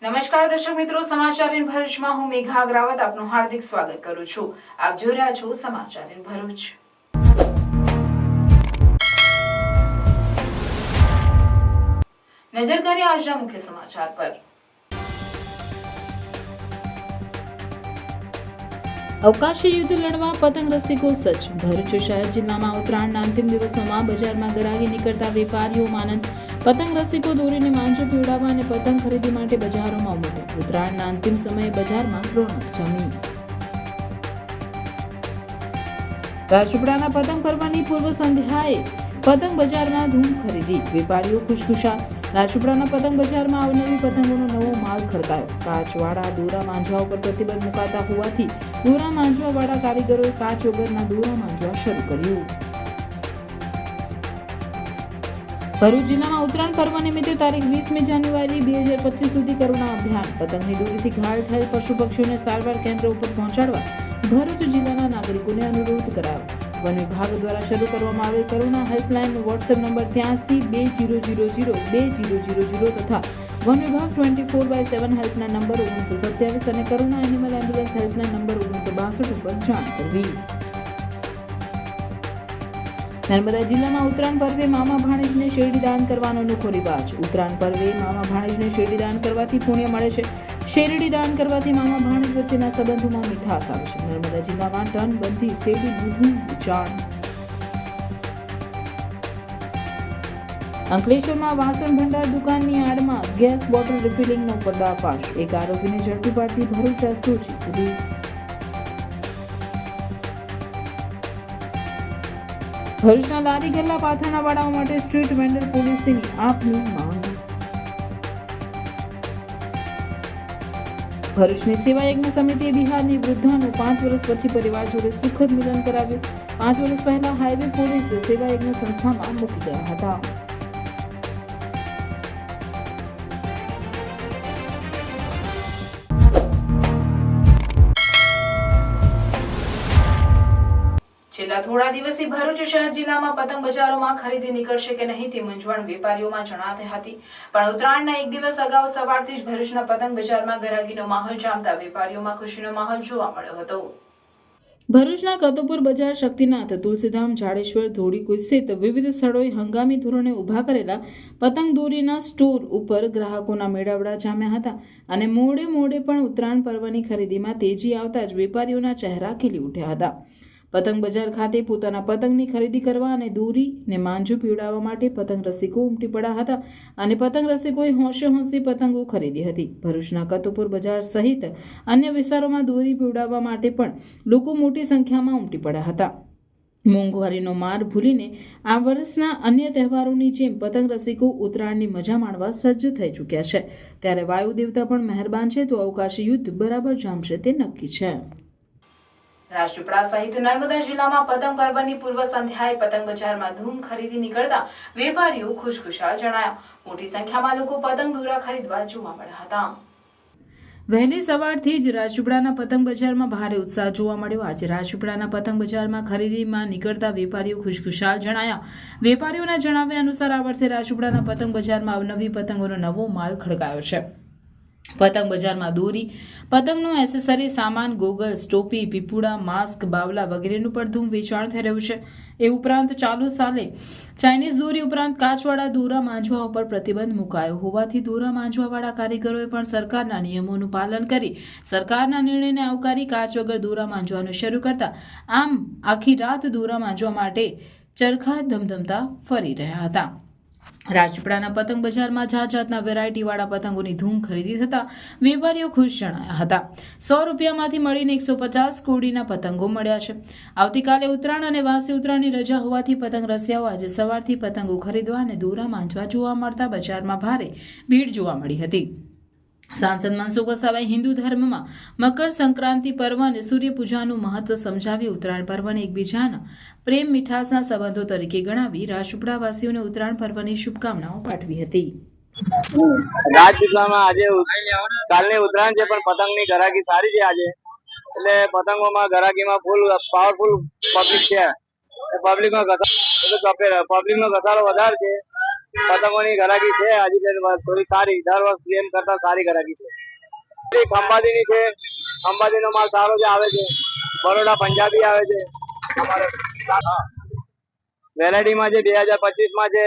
નમસ્કાર દર્શક મિત્રો, સમાચાર ઇન ભરૂચમાં હું મેઘા અગ્રવાલ આપનું હાર્દિક સ્વાગત કરું છું। આપ જોઈ રહ્યા છો સમાચાર ઇન ભરૂચ। નજર કરીએ આજના મુખ્ય સમાચાર પર। અવકાશી યુદ્ધ લડવા પતંગ રસિકો સજ્જ। ભરૂચ શહેર જિલ્લામાં ઉત્તરાયણના અંતિમ દિવસોમાં બજારમાં ગરાગી નીકળતા વેપારીઓમાં આનંદ। પતંગ રસિકો દોરીને માંજો પીવડાવવા અને પતંગ ખરીદી માટે બજારોમાં ઉમટ્યા। ઉત્તરાયણના અંતિમ સમયે બજારમાં રોનક જામી। રાજપીપળાના પતંગ પર્વની પૂર્વ સંધ્યાએ પતંગ બજારમાં ધૂમ ખરીદી, વેપારીઓ ખુશખુશાલ। રાજપીપળાના પતંગ બજારમાં અવનવી પતંગોનો નવો માલ ખડકાયો। કાચવાળા દોરા માંજવા ઉપર પ્રતિબંધ મુકાતા હોવાથી દોરા માંજવાવાળા કારીગરોએ કાચ વગરના દોરા માંજવા શરૂ કર્યું। ભરૂચ જિલ્લામાં ઉત્તરાયણ પર્વ નિમિત્તે તારીખ 20મી જાન્યુઆરી 2025 સુધી કરુણા અભિયાન। પતંગની દોરીથી ઘાયલ થયેલ પશુ પક્ષીઓને સારવાર કેન્દ્ર ઉપર પહોંચાડવા ભરૂચ જિલ્લાના નાગરિકોને અનુરોધ કરાયો। વન વિભાગ દ્વારા શરૂ કરવામાં આવેલ કરુણા હેલ્પલાઇન વોટ્સએપ નંબર 8320002000 તથા વન વિભાગ 24/7 હેલ્પના નંબર 1927 અને કરુણા એનિમલ એમ્બ્યુલન્સ હેલ્પના નંબર 1962 ઉપર જાણ કરવી। નર્મદા જિલ્લામાં ઉત્તરાયણ પર્વે મામા ભાણેજને શેરડી દાન કરવાનો અનોખો રિવાજ। ઉત્તરાયણ પર્વે મામા ભાણેજને શેરડી દાન કરવાથી પુણ્ય મળે છે। શેરડી દાન કરવાથી મામા ભાણેજ વચ્ચેના સંબંધોમાં મીઠાશ આવે છે। નર્મદા જિલ્લામાં ટન બંધી શેરડીનું ધૂમ વેચાણ। અંકલેશ્વરમાં વાસણ ભંડાર દુકાનની આડમાં ગેસ બોટલ રિફિલિંગનો પર્દાફાશ। એક આરોપીને ઝડપી પાડતી ભરૂચ એસઓજી પોલીસ। ભરૂચના લારી ગલ્લા પાથાના વાળાઓ માટે સ્ટ્રીટ વેન્ડર પોલિસીની આપની માંગ। ભરૂચની સેવા યજ્ઞ સમિતિએ બિહારની વૃદ્ધાનું 5 વર્ષ પછી પરિવાર જોડે સુખદ મિલન કરાવ્યું। 5 વર્ષ પહેલા હાઈવે પોલીસ સેવા યજ્ઞ સંસ્થામાં મૂકી ગયા હતા। છેલ્લા થોડા દિવસથી ભરૂચ શહેર જિલ્લામાં પતંગ બજારોમાં ખરીદી નીકળશે કે નહીં તે મૂંઝવણ વેપારીઓમાં જણાતી હતી, પણ ઉત્તરાયણના એક દિવસ અગાઉ સવારથી જ ભરૂચના પતંગ બજારમાં ગરાગીનો માહોલ જામતા વેપારીઓમાં ખુશીનો માહોલ જોવા મળ્યો હતો। ભરૂચના કતોપુર બજાર, શક્તિનાથ, તુલસીધામ, જાડેશ્વર, ધોળીકુઈ સહિત વિવિધ સ્થળોએ હંગામી ધોરણે ઉભા કરેલા પતંગ દોરીના સ્ટોર ઉપર ગ્રાહકોના મેળાવડા જામ્યા હતા અને મોડે પણ ઉત્તરાયણ પર્વની ખરીદીમાં તેજી આવતા જ વેપારીઓના ચહેરા ખીલી ઉઠ્યા હતા। પતંગ બજાર ખાતે પોતાના પતંગની ખરીદી કરવા અને દોરીને માંજો પીવડાવવા માટે પતંગ રસિકો ઉમટી પડ્યા હતા અને પતંગ રસિકોએ હોંશે પતંગો ખરીદી હતી। ભરૂચના કતોપુર બજાર સહિત અન્ય વિસ્તારોમાં દોરી પીવડાવવા માટે પણ લોકો મોટી સંખ્યામાં ઉમટી પડ્યા હતા। મોંઘવારીનો માર ભૂલીને આ વર્ષના અન્ય તહેવારોની જેમ પતંગ રસિકો ઉત્તરાયણની મજા માણવા સજ્જ થઈ ચૂક્યા છે, ત્યારે વાયુ દેવતા પણ મહેરબાન છે તો અવકાશી યુદ્ધ બરાબર જામશે તે નક્કી છે। રાજપીપળા સહિત નર્મદા જિલ્લામાં પતંગ પર્વની પૂર્વ સંધ્યાએ પતંગ બજારમાં ધૂમ ખરીદી નીકળતા વેપારીઓ ખુશખુશાલ જણાયા। મોટી સંખ્યામાં લોકો પતંગ દોરા ખરીદવા જોવા મળ્યા હતા। વહેલી સવારથી જ રાજપીપળાના પતંગ બજારમાં ભારે ઉત્સાહ જોવા મળ્યો। આજે રાજપીપળાના પતંગ બજારમાં ખરીદીમાં નીકળતા વેપારીઓ ખુશખુશાલ જણાયા। વેપારીઓના જણાવ્યા અનુસાર આ વર્ષે રાજપીપળાના પતંગ બજારમાં અવનવી પતંગોનો નવો માલ ખડકાયો છે। પતંગ બજારમાં દોરી, પતંગનું એસેસરી સામાન, ગોગલ્સ, ટોપી, પીપુડા, માસ્ક, બાવલા વગેરેનું પણ ધૂમ વેચાણ થઈ રહ્યું છે। એ ઉપરાંત ચાલુ સાલે ચાઇનીઝ દોરી ઉપરાંત કાચવાળા દોરા માંજવા ઉપર પ્રતિબંધ મુકાયો હોવાથી દોરા માંજવાવાળા કારીગરોએ પણ સરકારના નિયમોનું પાલન કરી સરકારના નિર્ણયને આવકારી કાચ વગર દોરા માંજવાનું શરૂ કરતા આમ આખી રાત દોરા માંજવા માટે ચરખા ધમધમતા ફરી રહ્યા હતા। રાજપીપળાના પતંગ બજારમાં જાતના વેરાયટીવાળા પતંગોની ધૂમ ખરીદી થતા વેપારીઓ ખુશ જણાયા હતા। 100 રૂપિયામાંથી મળીને 150 કોડીના પતંગો મળ્યા છે। આવતીકાલે ઉત્તરાયણ અને વાસી ઉત્તરાયણની રજા હોવાથી પતંગ રસિયાઓ આજે સવારથી પતંગો ખરીદવા અને દોરા માંજવા જોવા મળતા બજારમાં ભારે ભીડ જોવા મળી હતી। સાંસદ મનસુખ વસાવાએ હિન્દુ ધર્મમાં મકર સંક્રાંતિ પર્વ અને સૂર્યપૂજાનું મહત્વ સમજાવી ઉત્તરાયણ પર્વને એકબીજાના પ્રેમ મીઠાસના સંબંધો તરીકે ગણાવી રાજપીપળાવાસીઓને ઉત્તરાયણ પર્વની શુભકામનાઓ પાઠવી હતી। રાજપીપળામાં આજે કાલની ઉત્તરાયણ છે પણ પતંગની ગરાકી સારી છે આજે, એટલે પતંગોમાં ગરાકીમાં ફૂલ પાવરફુલ પબ્લિક છે। પબ્લિકનો ઘસારો વધારે છે પતંગોની ઘરાકી છે હજી થોડી સારી, દર વર્ષ એમ કરતા સારી ઘરાકી છે. ખંભાતીની છે, ખંભાતીનો માલ સારો જે આવે છે. બરોડા પંજાબી આવે છે અમારે. વેરાયટીમાં જે 2025માં જે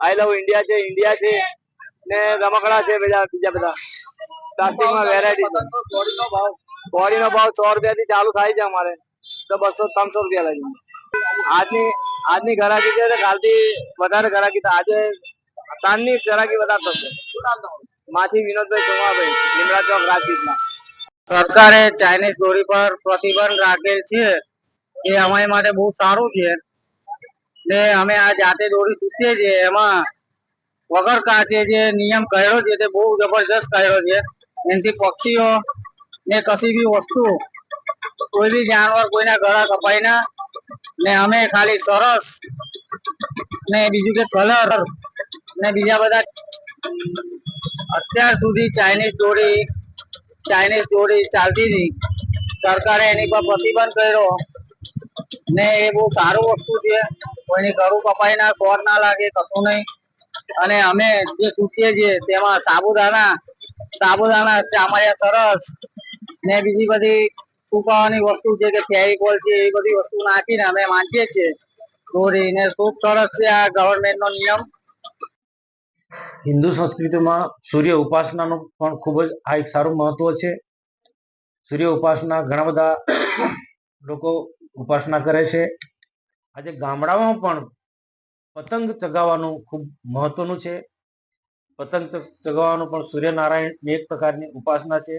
આઈ લવ ઇન્ડિયા છે, ઇન્ડિયા છે ને રમકડા છે, બીજા બધા પ્લાસ્ટિકમાં વેરાયટી. કોળીનો ભાવ 100 રૂપિયાથી ચાલુ થાય છે અમારે, તો 200-300 રૂપિયા લાગી. આજની ઘરાકી છે, કાલથી વધારે ઘરાકી. આજે સાંજની ઘરાકી વધારે થશે. માછી વિનોદભાઈ સોમાભાઈ, લીમડા ચોક, રાજપીપળા. સરકારે ચાઇનીઝ દોરી પર પ્રતિબંધ રાખેલ છે એ અમારી માટે બહુ સારું છે ને અમે આ જાતે દોરી તૂટીએ છીએ એમાં વગર કાચે જે નિયમ કર્યો છે તે બહુ જબરજસ્ત કર્યો છે. એનાથી પક્ષીઓ ને કશી બી વસ્તુ, કોઈ બી જાનવર કોઈના ગળા કપાય ના. ને અમે ખાલી સરસ ને બીજું કે કલર ને બીજા બધા અત્યાર સુધી ચાઇનીઝ દોરી ચાલતી હતી. સરકારે એની પર પ્રતિબંધ કર્યો ને એ બહુ સારું વસ્તુ છે. કોઈની ગળું કપાય ના, સોર ના લાગે, કશું નહીં. અને અમે જે તૂટીએ છીએ તેમાં સાબુદાણા, ચામડિયા સરસ ને બીજી બધી સુકાવાની વસ્તુ છે કે ફેવિકોલ છે, એ બધી વસ્તુ નાખીને અમે વાંચીએ છીએ દોરી. ને ખૂબ સરસ છે આ ગવર્મેન્ટનો નિયમ. હિન્દુ સંસ્કૃતિમાં સૂર્ય ઉપાસનાનું પણ ખૂબ જ આ એક સારું મહત્વ છે. સૂર્ય ઉપાસના ઘણા બધા લોકો ઉપાસના કરે છે. આજે ગામડામાં પણ પતંગ ચગાવવાનું ખૂબ મહત્વનું છે. પતંગ ચગાવવાનું પણ સૂર્યનારાયણની એક પ્રકારની ઉપાસના છે.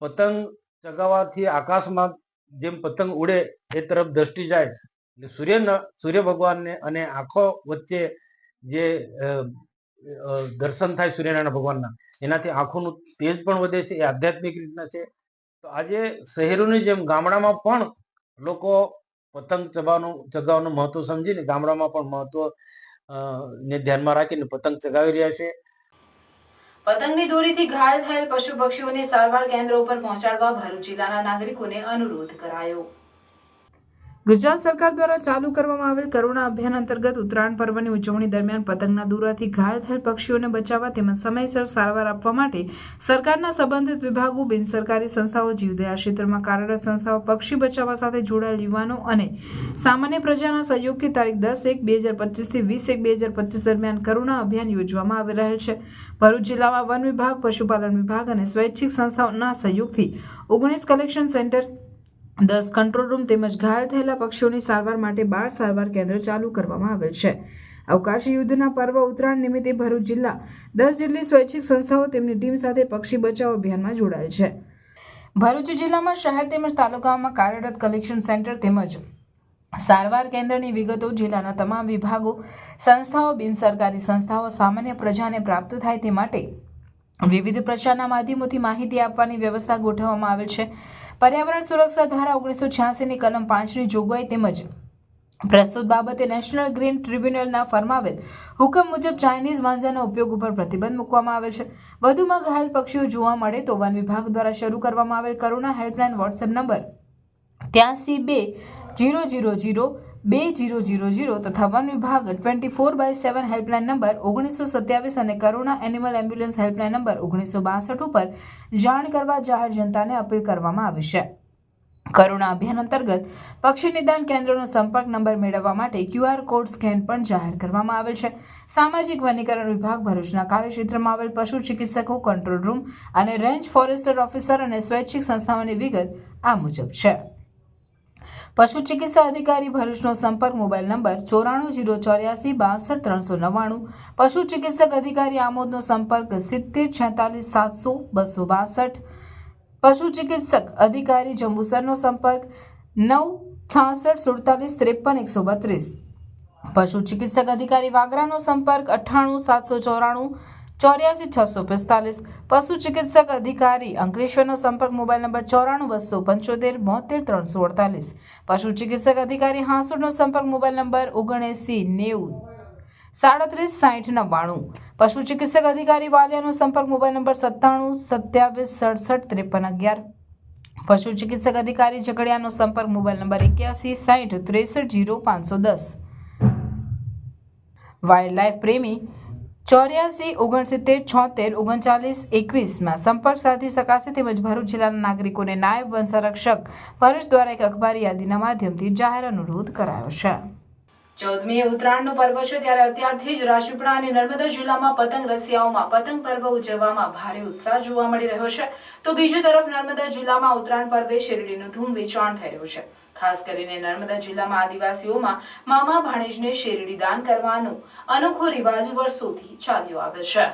પતંગ ચગાવવાથી આકાશમાં જેમ પતંગ ઉડે એ તરફ દ્રષ્ટિ જાય એટલે સૂર્ય ભગવાનને અને આંખો વચ્ચે જે દર્શન થાય સૂર્યનારાયણ ભગવાનના, એનાથી આંખોનું તેજ પણ વધે છે. એ આધ્યાત્મિક રીતના છે. તો આજે શહેરોની જેમ ગામડામાં પણ લોકો પતંગ ચગાવવાનું મહત્વ સમજીને ગામડામાં પણ મહત્વ ને ધ્યાનમાં રાખીને પતંગ ચગાવી રહ્યા છે. પતંગની દોરીથી ઘાયલ થયેલ પશુ પક્ષીઓને સારવાર કેન્દ્રો ઉપર પહોંચાડવા ભરૂચ જિલ્લાના નાગરિકોને અનુરોધ કરાયો. ગુજરાત સરકાર દ્વારા ચાલુ કરવામાં આવેલ કરુણા અભિયાન અંતર્ગત ઉત્તરાયણ પર્વની ઉજવણી દરમિયાન પતંગના દોરાથી ઘાયલ થયેલ પક્ષીઓને બચાવવા તેમજ સમયસર સારવાર આપવા માટે સરકારના સંબંધિત વિભાગો, બિનસરકારી સંસ્થાઓ, જીવદયા ક્ષેત્રમાં કાર્યરત સંસ્થાઓ, પક્ષી બચાવવા સાથે જોડાયેલ યુવાનો અને સામાન્ય પ્રજાના સહયોગથી તારીખ 10/1/2025 થી 20/1/2025 દરમિયાન કરુણા અભિયાન યોજવામાં આવી રહેલ છે. ભરૂચ જિલ્લામાં વન વિભાગ, પશુપાલન વિભાગ અને સ્વૈચ્છિક સંસ્થાઓના સહયોગથી 19 કલેક્શન સેન્ટર, 10 કંટ્રોલ રૂમ તેમજ ઘાયલ થયેલા પક્ષીઓની સારવાર માટે 12 સારવાર કેન્દ્ર ચાલુ કરવામાં આવેલ છે. અવકાશી યુદ્ધના પર્વ ઉત્તરાયણ નિમિત્તે ભરૂચ જિલ્લા 10 જેટલી સ્વૈચ્છિક સંસ્થાઓ તેમની ટીમ સાથે પક્ષી બચાવ અભિયાનમાં જોડાયેલ છે. ભરૂચ જિલ્લામાં શહેર તેમજ તાલુકાઓમાં કાર્યરત કલેક્શન સેન્ટર તેમજ સારવાર કેન્દ્રની વિગતો જિલ્લાના તમામ વિભાગો, સંસ્થાઓ, બિનસરકારી સંસ્થાઓ, સામાન્ય પ્રજાને પ્રાપ્ત થાય તે માટે વિવિધ પ્રચારના માધ્યમોથી માહિતી આપવાની વ્યવસ્થા ગોઠવવામાં આવેલ છે. પર્યાવરણ સુરક્ષા ધારા 1986ની કલમ 5ની જોગવાઈ તેમજ પ્રસ્તુત બાબતે નેશનલ ગ્રીન ટ્રિબ્યુનલના ફરમાવેલ હુકમ મુજબ ચાઇનીઝ માંજાના ઉપયોગ ઉપર પ્રતિબંધ મૂકવામાં આવેલ છે. વધુમાં ઘાયલ પક્ષીઓ જોવા મળે તો વન વિભાગ દ્વારા શરૂ કરવામાં આવેલ કરુણા હેલ્પલાઇન વોટ્સએપ નંબર 8320002000 તથા વન વિભાગ 24/7 હેલ્પલાઇન નંબર 1927 અને કરુણા એનિમલ એમ્બ્યુલન્સ હેલ્પલાઇન નંબર 1962 ઉપર જાણ કરવા જાહેર જનતાને અપીલ કરવામાં આવી છે. કરુણા અભિયાન અંતર્ગત પક્ષી નિદાન કેન્દ્રનો સંપર્ક નંબર મેળવવા માટે QR કોડ સ્કેન પણ જાહેર કરવામાં આવેલ છે. સામાજિક વનીકરણ વિભાગ ભરૂચના કાર્યક્ષેત્રમાં આવેલ પશુ ચિકિત્સકો, કંટ્રોલ રૂમ અને રેન્જ ફોરેસ્ટર ઓફિસર અને સ્વૈચ્છિક સંસ્થાઓની વિગત આ મુજબ છે. પશુ ચિકિત્સા અધિકારી ભરૂચનો સંપર્ક મોબાઈલ નંબર 9404862399. પશુ ચિકિત્સક અધિકારી આમોદનો સંપર્ક 70464700-262. પશુ ચિકિત્સક અધિકારી જંબુસરનો સંપર્ક 906647533132. પશુ ચિકિત્સક અધિકારી વાગરાનો સંપર્ક 9874944645. પશુ ચિકિત્સક અધિકારી અંકલેશ્વરનો સંપર્ક મોબાઈલ નંબર 9425727348. પશુ ચિકિત્સક અધિકારી હાંસોડનો સંપર્ક મોબાઈલ નંબર 7990376099. પશુ ચિકિત્સક અધિકારી વાલિયાનો સંપર્ક મોબાઈલ નંબર 9727676311. પશુ ચિકિત્સક અધિકારી ઝઘડિયાનો સંપર્ક મોબાઈલ નંબર 8160630510. વાઇલ્ડ લાઇફ પ્રેમી 84 69 76 39 21 સંપર્ક સાધી શકાશે તેમજ ભરૂચ જિલ્લાના નાગરિકોને નાયબ વંશરક્ષક ભરૂચ દ્વારા એક અખબારી યાદીના માધ્યમથી જાહેર અનુરોધ કરાયો છે. 14મી ઉત્તરાયણનું પર્વ છે ત્યારે અત્યારથી જ રાજપીપળા અને નર્મદા જિલ્લામાં પતંગ રસિયાઓમાં પતંગ પર્વ ઉજવવામાં ભારે ઉત્સાહ જોવા મળી રહ્યો છે. તો બીજી તરફ નર્મદા જિલ્લામાં ઉત્તરાયણ પર્વે શેરડીનું ધૂમ વેચાણ થઈ રહ્યું છે. ખાસ કરીને નર્મદા જિલ્લામાં આદિવાસીઓમાં મામા ભાણેજને શેરડી દાન કરવાનો અનોખો રિવાજ વર્ષોથી ચાલ્યો આવે છે.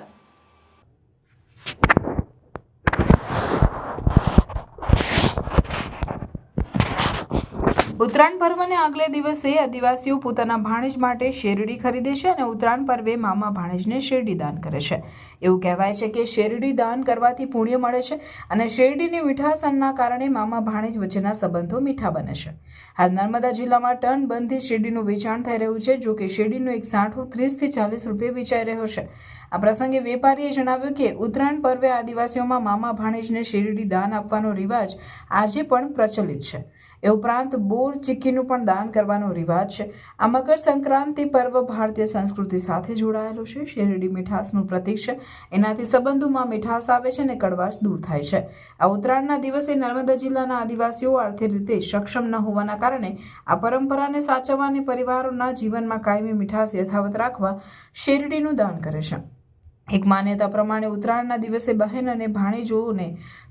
ઉત્તરાયણ પર્વને આગલે દિવસે આદિવાસીઓ પોતાના ભાણેજ માટે શેરડી ખરીદે છે અને ઉત્તરાયણ પર્વે મામા ભાણેજને શેરડી દાન કરે છે. એવું કહેવાય છે કે શેરડી દાન કરવાથી પુણ્ય મળે છે અને શેરડીની મીઠાશના કારણે મામા ભાણેજ વચ્ચેના સંબંધો મીઠા બને છે. હાલ નર્મદા જિલ્લામાં ટન બંધી શેરડીનું વેચાણ થઈ રહ્યું છે. જો કે શેરડીનો એક સાંઠો 30 થી 40 રૂપિયા વેચાઈ રહ્યો છે. આ પ્રસંગે વેપારીએ જણાવ્યું કે ઉત્તરાયણ પર્વે આદિવાસીઓમાં મામા ભાણેજને શેરડી દાન આપવાનો રિવાજ આજે પણ પ્રચલિત છે. એ ઉપરાંત બોર ચીક્કીનું પણ દાન કરવાનો રિવાજ છે. આ મકર સંક્રાંતિ પર્વ ભારતીય સંસ્કૃતિ સાથે જોડાયેલો છે. શેરડી મીઠાશનું પ્રતીક છે. એનાથી સંબંધોમાં મીઠાશ આવે છે અને કડવાશ દૂર થાય છે. આ ઉત્તરાયણના દિવસે નર્મદા જિલ્લાના આદિવાસીઓ આર્થિક રીતે સક્ષમ ન હોવાના કારણે આ પરંપરાને સાચવવા અને પરિવારોના જીવનમાં કાયમી મીઠાશ યથાવત રાખવા શેરડીનું દાન કરે છે. એક માન્યતા પ્રમાણે ઉત્તરાયણના દિવસે બહેન અને ભાણેજોને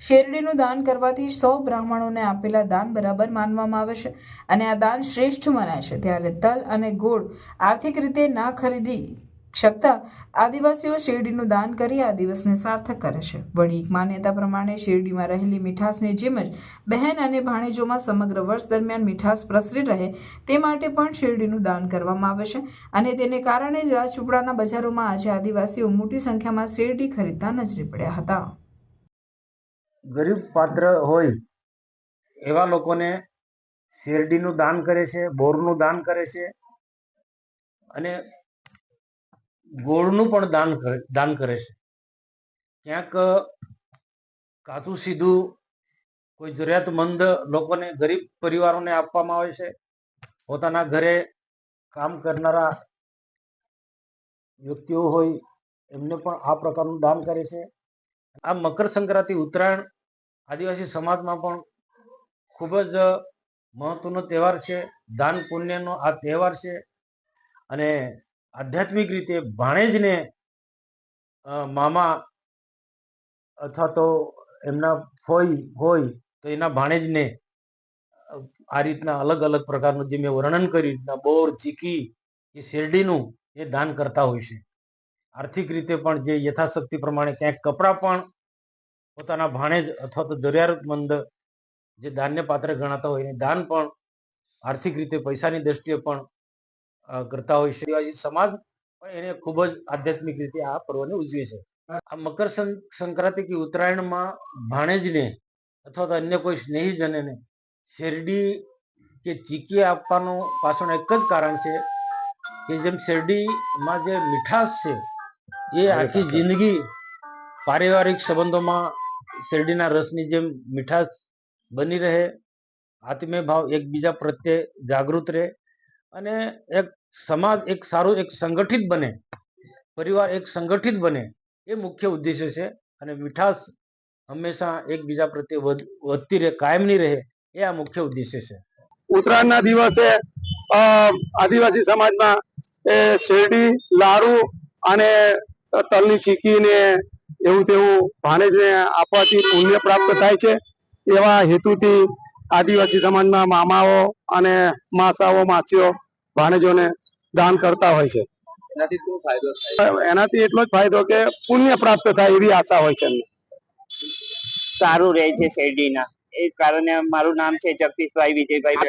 શેરડીનું દાન કરવાથી 100 બ્રાહ્મણોને આપેલા દાન બરાબર માનવામાં આવે છે અને આ દાન શ્રેષ્ઠ મનાય છે. ત્યારે તલ અને ગોળ આર્થિક રીતે ના ખરીદી શકતા આદિવાસીઓ શેરડીનું દાન કરી આ દિવસને સાર્થક કરે છે. વળી એક માન્યતા પ્રમાણે શેરડીમાં રહેલી મીઠાશની જેમ જ બહેન અને ભાણેજોમાં સમગ્ર વર્ષ દરમિયાન મીઠાશ પ્રસરી રહે તે માટે પણ શેરડીનું દાન કરવામાં આવે છે અને તેને કારણે જ રાજપીપળાના બજારોમાં આજે આદિવાસીઓ મોટી સંખ્યામાં શેરડી ખરીદતા નજરે પડ્યા હતા. ગરીબ પાત્ર હોય એવા લોકોને શેરડીનું દાન કરે છે, બોરનું દાન કરે છે અને ગોળનું પણ દાન કરે છે. ક્યાંક કાચું સીધું કોઈ જરૂરિયાતમંદ લોકોને, ગરીબ પરિવારોને આપવામાં આવે છે. પોતાના ઘરે કામ કરનારા વ્યક્તિઓ હોય એમને પણ આ પ્રકારનું દાન કરે છે. આ મકર સંક્રાંતિ ઉત્તરાયણ આદિવાસી સમાજમાં પણ ખૂબ જ મહત્વનો તહેવાર છે. દાન પુણ્યનો આ તહેવાર છે અને આધ્યાત્મિક રીતે ભાણેજને મામા અથવા તો એમના ફોઈ હોય તો એના ભાણેજને આ રીતના અલગ અલગ પ્રકારનું જે મેં વર્ણન કર્યું રીતના બોર, ચીકી કે શેરડીનું એ દાન કરતા હોય છે. આર્થિક રીતે પણ જે યથાશક્તિ પ્રમાણે ક્યાંક કપડાં પણ પોતાના ભાણેજ અથવા તો જરૂરિયાતમંદ જે દાનને પાત્ર ગણાતા હોય એને દાન પણ આર્થિક રીતે પૈસાની દ્રષ્ટિએ પણ કરતા હોય છે. આદિવાસી સમાજ પણ એને ખૂબ જ આધ્યાત્મિક રીતે આ પર્વને ઉજવે છે. આ મકર સંક્રાંતિ કે ઉત્તરાયણમાં ભાણેજને અથવા તો અન્ય કોઈ સ્નેહીજનને શેરડી કે ચીકી આપવાનું પાછળ એક જ કારણ છે કે જેમ શેરડીમાં જે મીઠાશ છે એ આખી જિંદગી પારિવારિક સંબંધોમાં શેરડીના રસની જેમ મીઠાશ બની રહે, આત્મીય ભાવ એકબીજા પ્રત્યે જાગૃત રહે અને એક સમાજ એક સારું એક સંગઠિત બને, પરિવાર એક સંગઠિત બને એ મુખ્ય ઉદ્દેશ્ય છે. અને મીઠાશ હંમેશા એકબીજા પ્રત્યે વધતી રહે, કાયમની રહે એ આ મુખ્ય ઉદ્દેશ્ય છે. ઉત્તરાયણના દિવસે આદિવાસી સમાજમાં શેરડી, લાડુ અને તલની ચીકી ને એવું તેવું ભાણેજને આપવાથી પુણ્ય પ્રાપ્ત થાય છે. એવા હેતુથી આદિવાસી સમાજમાં મામાઓ અને માસાઓ, માસીઓ ભાણેજોને દાન કરતા હોય છે. એનાથી શું ફાયદો થાય? એનાથી એટલો જ ફાયદો કે પુણ્ય પ્રાપ્ત થાય એવી આશા હોય છે. સારું રહે છે શેરડીના. એ કારણે મારું નામ છે જગદીશભાઈ વિજયભાઈ.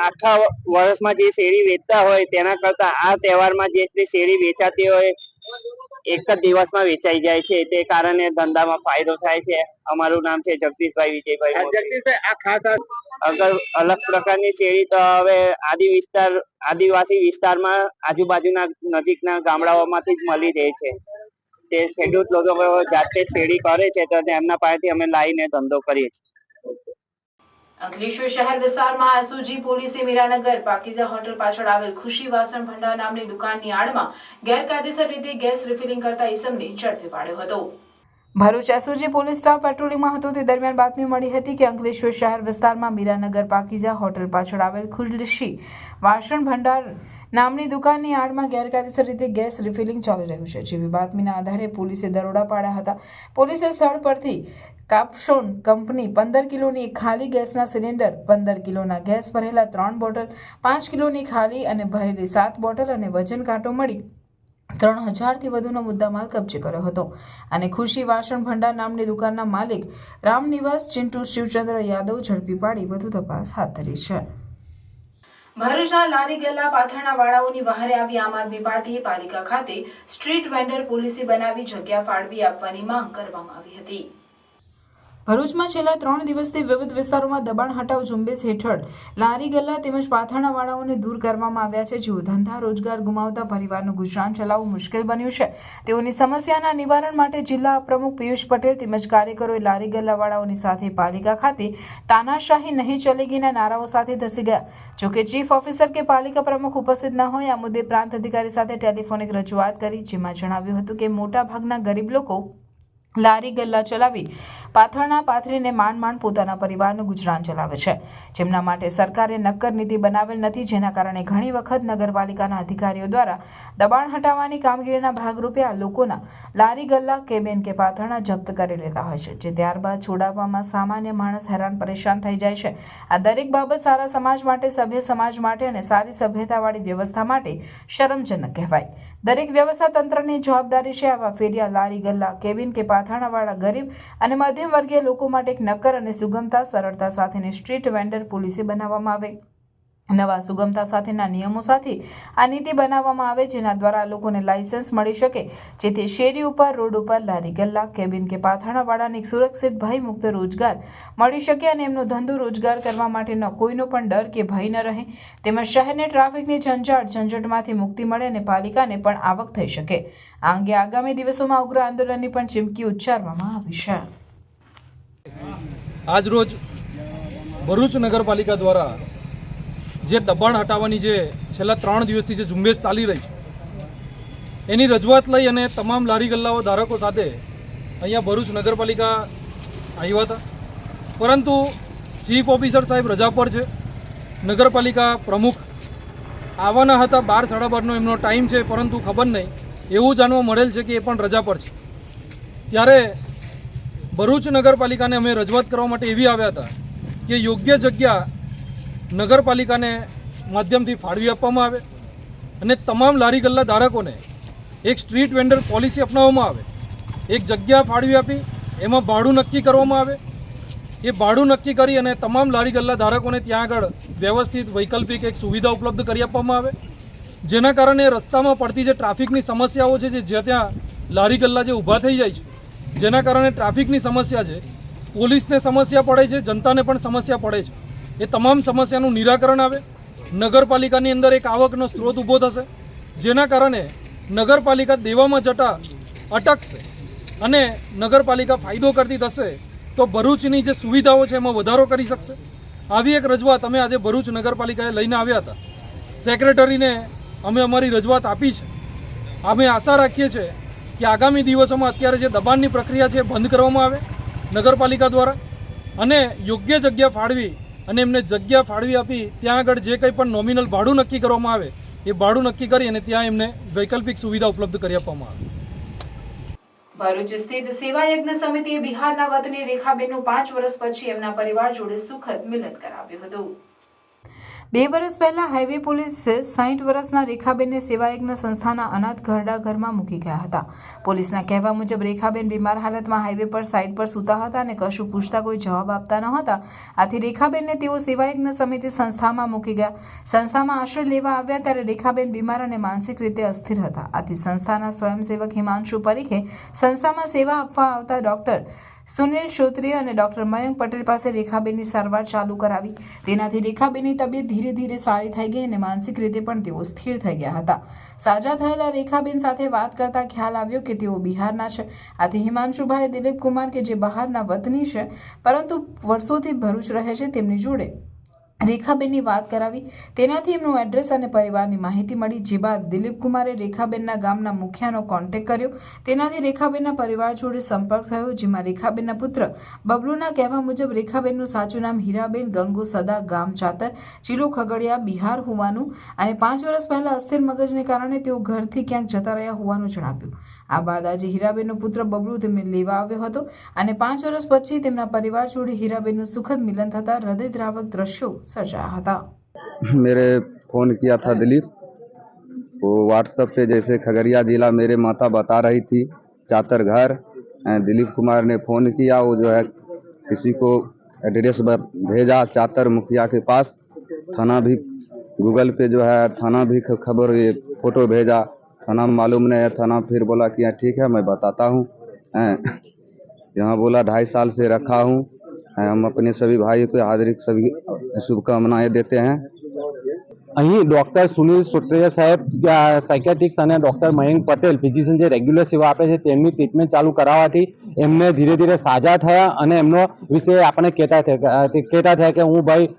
આખા વર્ષમાં જે શેરડી વેચતા હોય તેના કરતા આ તહેવારમાં જેટલી શેરડી વેચાતી હોય એક જ દિવસમાં વેચાઈ જાય છે. તે કારણે ધંધામાં ફાયદો થાય છે. અમારું નામ છે જગદીશભાઈ વિજયભાઈ. જગદીશભાઈ, આ ખાસ અગર અલગ પ્રકારની શેરડી તો હવે આદિવાસી વિસ્તારમાં આજુબાજુના નજીકના ગામડાઓમાંથી જ મળી રહે છે. તે ખેડૂત લોકો જાતે શેરડી કરે છે તો એમના પાસેથી અમે લાવીને ધંધો કરીએ છીએ. અંકલેશ્વર શહેર વિસ્તારમાં એસઓજી પોલીસે મીરાનગર પાકીઝા હોટલ પાછળ આવેલ ખુશી વાસણ ભંડાર નામની દુકાનની આડમાં ગેરકાયદેસર રીતે ગેસ રિફિલિંગ કરતા ઈસમને ઝડપી પાડ્યો હતો. ભરૂચ એસઓજી પોલીસ સ્ટાફ પેટ્રોલિંગમાં હતો તે દરમિયાન બાતમી મળી હતી કે અંકલેશ્વર શહેર વિસ્તારમાં મીરાનગર પાકીઝા હોટલ પાછળ આવેલ ખુશી વાસણ ભંડાર નામની દુકાનની આડમાં ગેરકાયદેસર રીતે ગેસ રિફિલિંગ ચાલી રહ્યું છે. જેવી બાતમીના આધારે પોલીસે દરોડા પાડ્યા હતા. પોલીસે સ્થળ પરથી કાપશોન કંપની 15 કિલોની ખાલી ગેસના સિલિન્ડર, 15 કિલોના ગેસ ભરેલા 3 બોટલ, 5 કિલોની ખાલી અને ભરેલી 7 બોટલ અને વજન કાંટો મળી 3000થી વધુનો મુદ્દામાલ કબજે કર્યો હતો. અને ખુશી વાસણ ભંડાર નામની દુકાનના માલિક રામનિવાસ ચિંટુ શિવચંદ્ર યાદવ ઝડપી પાડી વધુ તપાસ હાથ ધરી છે. ભરૂચના લારી ગલ્લા પાથરણા વાળાઓની વહારે આવી આમ આદમી પાર્ટીએ પાલિકા ખાતે સ્ટ્રીટ વેન્ડર પોલિસી બનાવી જગ્યા ફાળવી આપવાની માંગ કરવામાં આવી હતી. ભરૂચમાં છેલ્લા 3 દિવસથી વિવિધ વિસ્તારોમાં દબાણ હટાવ ઝુંબેશ હેઠળ લારી ગલ્લા તેમજ પાથરણાવાળાઓને દૂર કરવામાં આવ્યા છે. જેઓ ધંધા રોજગાર ગુમાવતા પરિવારનું ગુજરાન ચલાવવું મુશ્કેલ બન્યું છે. તેઓની સમસ્યાના નિવારણ માટે જિલ્લા પ્રમુખ પિયુષ પટેલ તેમજ કાર્યકરોએ લારી ગલ્લાવાળાઓની સાથે પાલિકા ખાતે તાનાશાહી નહીં ચલેગીના નારાઓ સાથે ધસી ગયા. જોકે ચીફ ઓફિસર કે પાલિકા પ્રમુખ ઉપસ્થિત ન હોય આ મુદ્દે પ્રાંત અધિકારી સાથે ટેલિફોનિક રજૂઆત કરી, જેમાં જણાવ્યું હતું કે મોટા ભાગના ગરીબ લોકો લારી ગલ્લા ચલાવી પાથરણા પાથરીને માંડ પોતાના પરિવારનું ગુજરાન ચલાવે છે, જેમના માટે સરકારે નક્કર નીતિ બનાવેલ નથી, જેના કારણે ઘણી વખત નગરપાલિકાના અધિકારીઓ દ્વારા દબાણ હટાવવાની કામગીરીના ભાગરૂપે આ લોકોના લારી ગલ્લા કેબિન કે પાથરણા જપ્ત કરી લેતા હોય છે, જે ત્યારબાદ છોડાવવામાં સામાન્ય માણસ હેરાન પરેશાન થઈ જાય છે. આ દરેક બાબત સારા સમાજ માટે, સભ્ય સમાજ માટે અને સારી સભ્યતાવાળી વ્યવસ્થા માટે શરમજનક કહેવાય. દરેક વ્યવસ્થા તંત્રની જવાબદારી છે આવા ફેરિયા, લારી ગલ્લા, કેબિન કે પાથરણાવાળા ગરીબ અને મધ્યમ વર્ગીય લોકો માટે એક નક્કર અને સુગમતા સરળતા સાથેની સ્ટ્રીટ વેન્ડર પોલિસી બનાવવામાં આવે. નવા સુગમતા સાથેના નિયમો સાથે આ નીતિ બનાવવામાં આવે, જેના દ્વારા લોકોને લાયસન્સ મળી શકે, જેથી શેરી ઉપર, રોડ ઉપર લારી ગલ્લા, કેબિન કે પાથરણાવાળાને એક સુરક્ષિત ભયમુક્ત રોજગાર મળી શકે અને એમનો ધંધો રોજગાર કરવા માટેનો કોઈનો પણ ડર કે ભય ન રહે. તેમજ શહેરને ટ્રાફિકની ઝંઝટમાંથી મુક્તિ મળે અને પાલિકાને પણ આવક થઈ શકે. આ અંગે આગામી દિવસોમાં ઉગ્ર આંદોલનની પણ ચીમકી ઉચ્ચારવામાં આવી છે. આજ રોજ ભરૂચ નગરપાલિકા દ્વારા જે દબાણ હટાવવાની જે છેલ્લા 3 દિવસથી જે ઝુંબેશ ચાલી રહી છે, એની રજૂઆત લઈ અને તમામ લારી ગલ્લાઓ ધારકો સાથે અહીંયા ભરૂચ નગરપાલિકા આવ્યા હતા. પરંતુ ચીફ ઓફિસર સાહેબ રજા પર છે. નગરપાલિકા પ્રમુખ આવવાના હતા, 12:30નો એમનો ટાઈમ છે, પરંતુ ખબર નહીં, એવું જાણવા મળેલ છે કે એ પણ રજા પર છે. ત્યારે ભરૂચ નગરપાલિકાને અમે રજૂઆત કરવા માટે એવી આવ્યા હતા કે યોગ્ય જગ્યા નગરપાલિકાને માધ્યમથી ફાળવી આપવામાં આવે અને તમામ લારી ગલ્લા ધારકોને એક સ્ટ્રીટ વેન્ડર પોલિસી અપનાવવામાં આવે. એક જગ્યા ફાળવી આપી એમાં ભાડું નક્કી કરવામાં આવે. એ ભાડું નક્કી કરી અને તમામ લારી ગલ્લા ધારકોને ત્યાં આગળ વ્યવસ્થિત વૈકલ્પિક એક સુવિધા ઉપલબ્ધ કરી આપવામાં આવે, જેના કારણે રસ્તામાં પડતી જે ટ્રાફિકની સમસ્યાઓ છે, જે ત્યાં લારી ગલ્લા જે ઊભા થઈ જાય છે, જેના કારણે ટ્રાફિકની સમસ્યા છે, પોલીસને સમસ્યા પડે છે, જનતાને પણ સમસ્યા પડે છે. એ તમામ સમસ્યાનું નિરાકરણ આવે. નગરપાલિકાની અંદર એક આવકનો સ્ત્રોત ઊભો થશે, જેના કારણે નગરપાલિકા દેવામાં જતા અટકશે અને નગરપાલિકા ફાયદો કરતી થશે તો ભરૂચની જે સુવિધાઓ છે એમાં વધારો કરી શકશે. આવી એક રજૂઆત અમે આજે ભરૂચ નગરપાલિકાએ લઈને આવ્યા હતા. સેક્રેટરીને અમે અમારી રજૂઆત આપી છે. અમે આશા રાખીએ છીએ કે આગામી દિવસોમાં અત્યારે જે દબાણની પ્રક્રિયા છે બંધ કરવામાં આવે નગરપાલિકા દ્વારા અને યોગ્ય જગ્યા ફાળવી અને એમને જગ્યા ફાળવી આપી ત્યાં આગળ જે કંઈ પણ નોમિનલ ભાડું નક્કી કરવામાં આવે એ ભાડું નક્કી કરી અને ત્યાં એમને વૈકલ્પિક સુવિધા ઉપલબ્ધ કરી આપવામાં આવે. ભરૂચ સ્થિત સેવા યજ્ઞ સમિતિએ બિહારના વતની રેખાબેનનું 5 વર્ષ પછી એમના પરિવાર જોડે સુખદ મિલન કરાવ્યું હતું. 2 વર્ષ પહેલા હાઈવે પોલીસે 60 વર્ષના રેખાબેનને સેવાયજ્ઞ સંસ્થાના અનાથ ઘરડા ઘરમાં મૂકી ગયા હતા. પોલીસના કહેવા મુજબ રેખાબેન બીમાર હાલતમાં હાઈવે પર સાઈડ પર સૂતા હતા અને કશું પૂછતા કોઈ જવાબ આપતા ન હતા. આથી રેખાબેનને તેઓ સેવાયજ્ઞ સમિતિ સંસ્થામાં મૂકી ગયા. સંસ્થામાં આશ્રય લેવા આવ્યા ત્યારે રેખાબેન બીમાર અને માનસિક રીતે અસ્થિર હતા. આથી સંસ્થાના સ્વયંસેવક હિમાંશુ પરીખે સંસ્થામાં સેવા આપવા આવતા ડોક્ટર સુનિલ શ્રોત્રિય અને ડોક્ટર મયંક પટેલ પાસે રેખાબેનની સારવાર ચાલુ કરાવી. તેનાથી રેખાબેનની તબિયત ધીરે ધીરે સારી થઈ ગઈ અને માનસિક રીતે પણ તેઓ સ્થિર થઈ ગયા હતા. સાજા થયેલા રેખાબેન સાથે વાત કરતા ખ્યાલ આવ્યો કે તેઓ બિહારના છે. આથી હિમાંશુભાઈ દિલીપ કુમાર કે જે બહારના વતની છે પરંતુ વર્ષોથી ભરૂચ રહે છે તેમની જોડે રેખાબેનની વાત કરાવી. તેનાથી એમનું એડ્રેસ અને પરિવારની માહિતી મળી. જે બાદ દિલીપ કુમારે રેખાબેનના ગામના મુખિયાનો કોન્ટેક્ટ કર્યો. તેનાથી રેખાબેનના પરિવાર જોડે સંપર્ક થયો, જેમાં રેખાબેનના પુત્ર બબલુના કહેવા મુજબ રેખાબેનનું સાચું નામ હીરાબેન ગંગુ સદા, ગામ ચાતર, જિલ્લો ખગડિયા, બિહાર હોવાનું અને 5 વર્ષ પહેલા અસ્થિર મગજને કારણે તેઓ ઘરથી ક્યાંક જતા રહ્યા હોવાનું જણાવ્યું. આ બાદ આજે હીરાબેનનો પુત્ર બબલુ તેમને લેવા આવ્યો હતો અને 5 વર્ષ પછી તેમના પરિવાર જોડે હીરાબેનનું સુખદ મિલન થતા હૃદયદ્રાવક દ્રશ્યો सजाया था. मेरे फोन किया था दिलीप, वो व्हाट्सएप पे जैसे खगड़िया जिला मेरे माता बता रही थी, चातर घर. दिलीप कुमार ने फोन किया, वो जो है किसी को एड्रेस भेजा चातर मुखिया के पास. थाना भी गूगल पे जो है थाना भी खबर ये फोटो भेजा. थाना मालूम नहीं है. थाना फिर बोला कि ठीक है मैं बताता हूँ. यहाँ बोला 2.5 साल से रखा हूँ. हम अपने सभी भाई को हार्दिक सभी शुभकामनाएं देते हैं. અહીં ડૉક્ટર સુનિલ સોટ્રિયા સાહેબ સાયકેટ્રિક્સ અને ડૉક્ટર મયંક પટેલ ફિઝિશિયન જે રેગ્યુલર સેવા આપે છે તેમની ટ્રીટમેન્ટ ચાલુ કરાવવાથી એમને ધીરે ધીરે સાજા થયા અને એમનો વિશે આપણે કહેતા થયા કે હું ભાઈ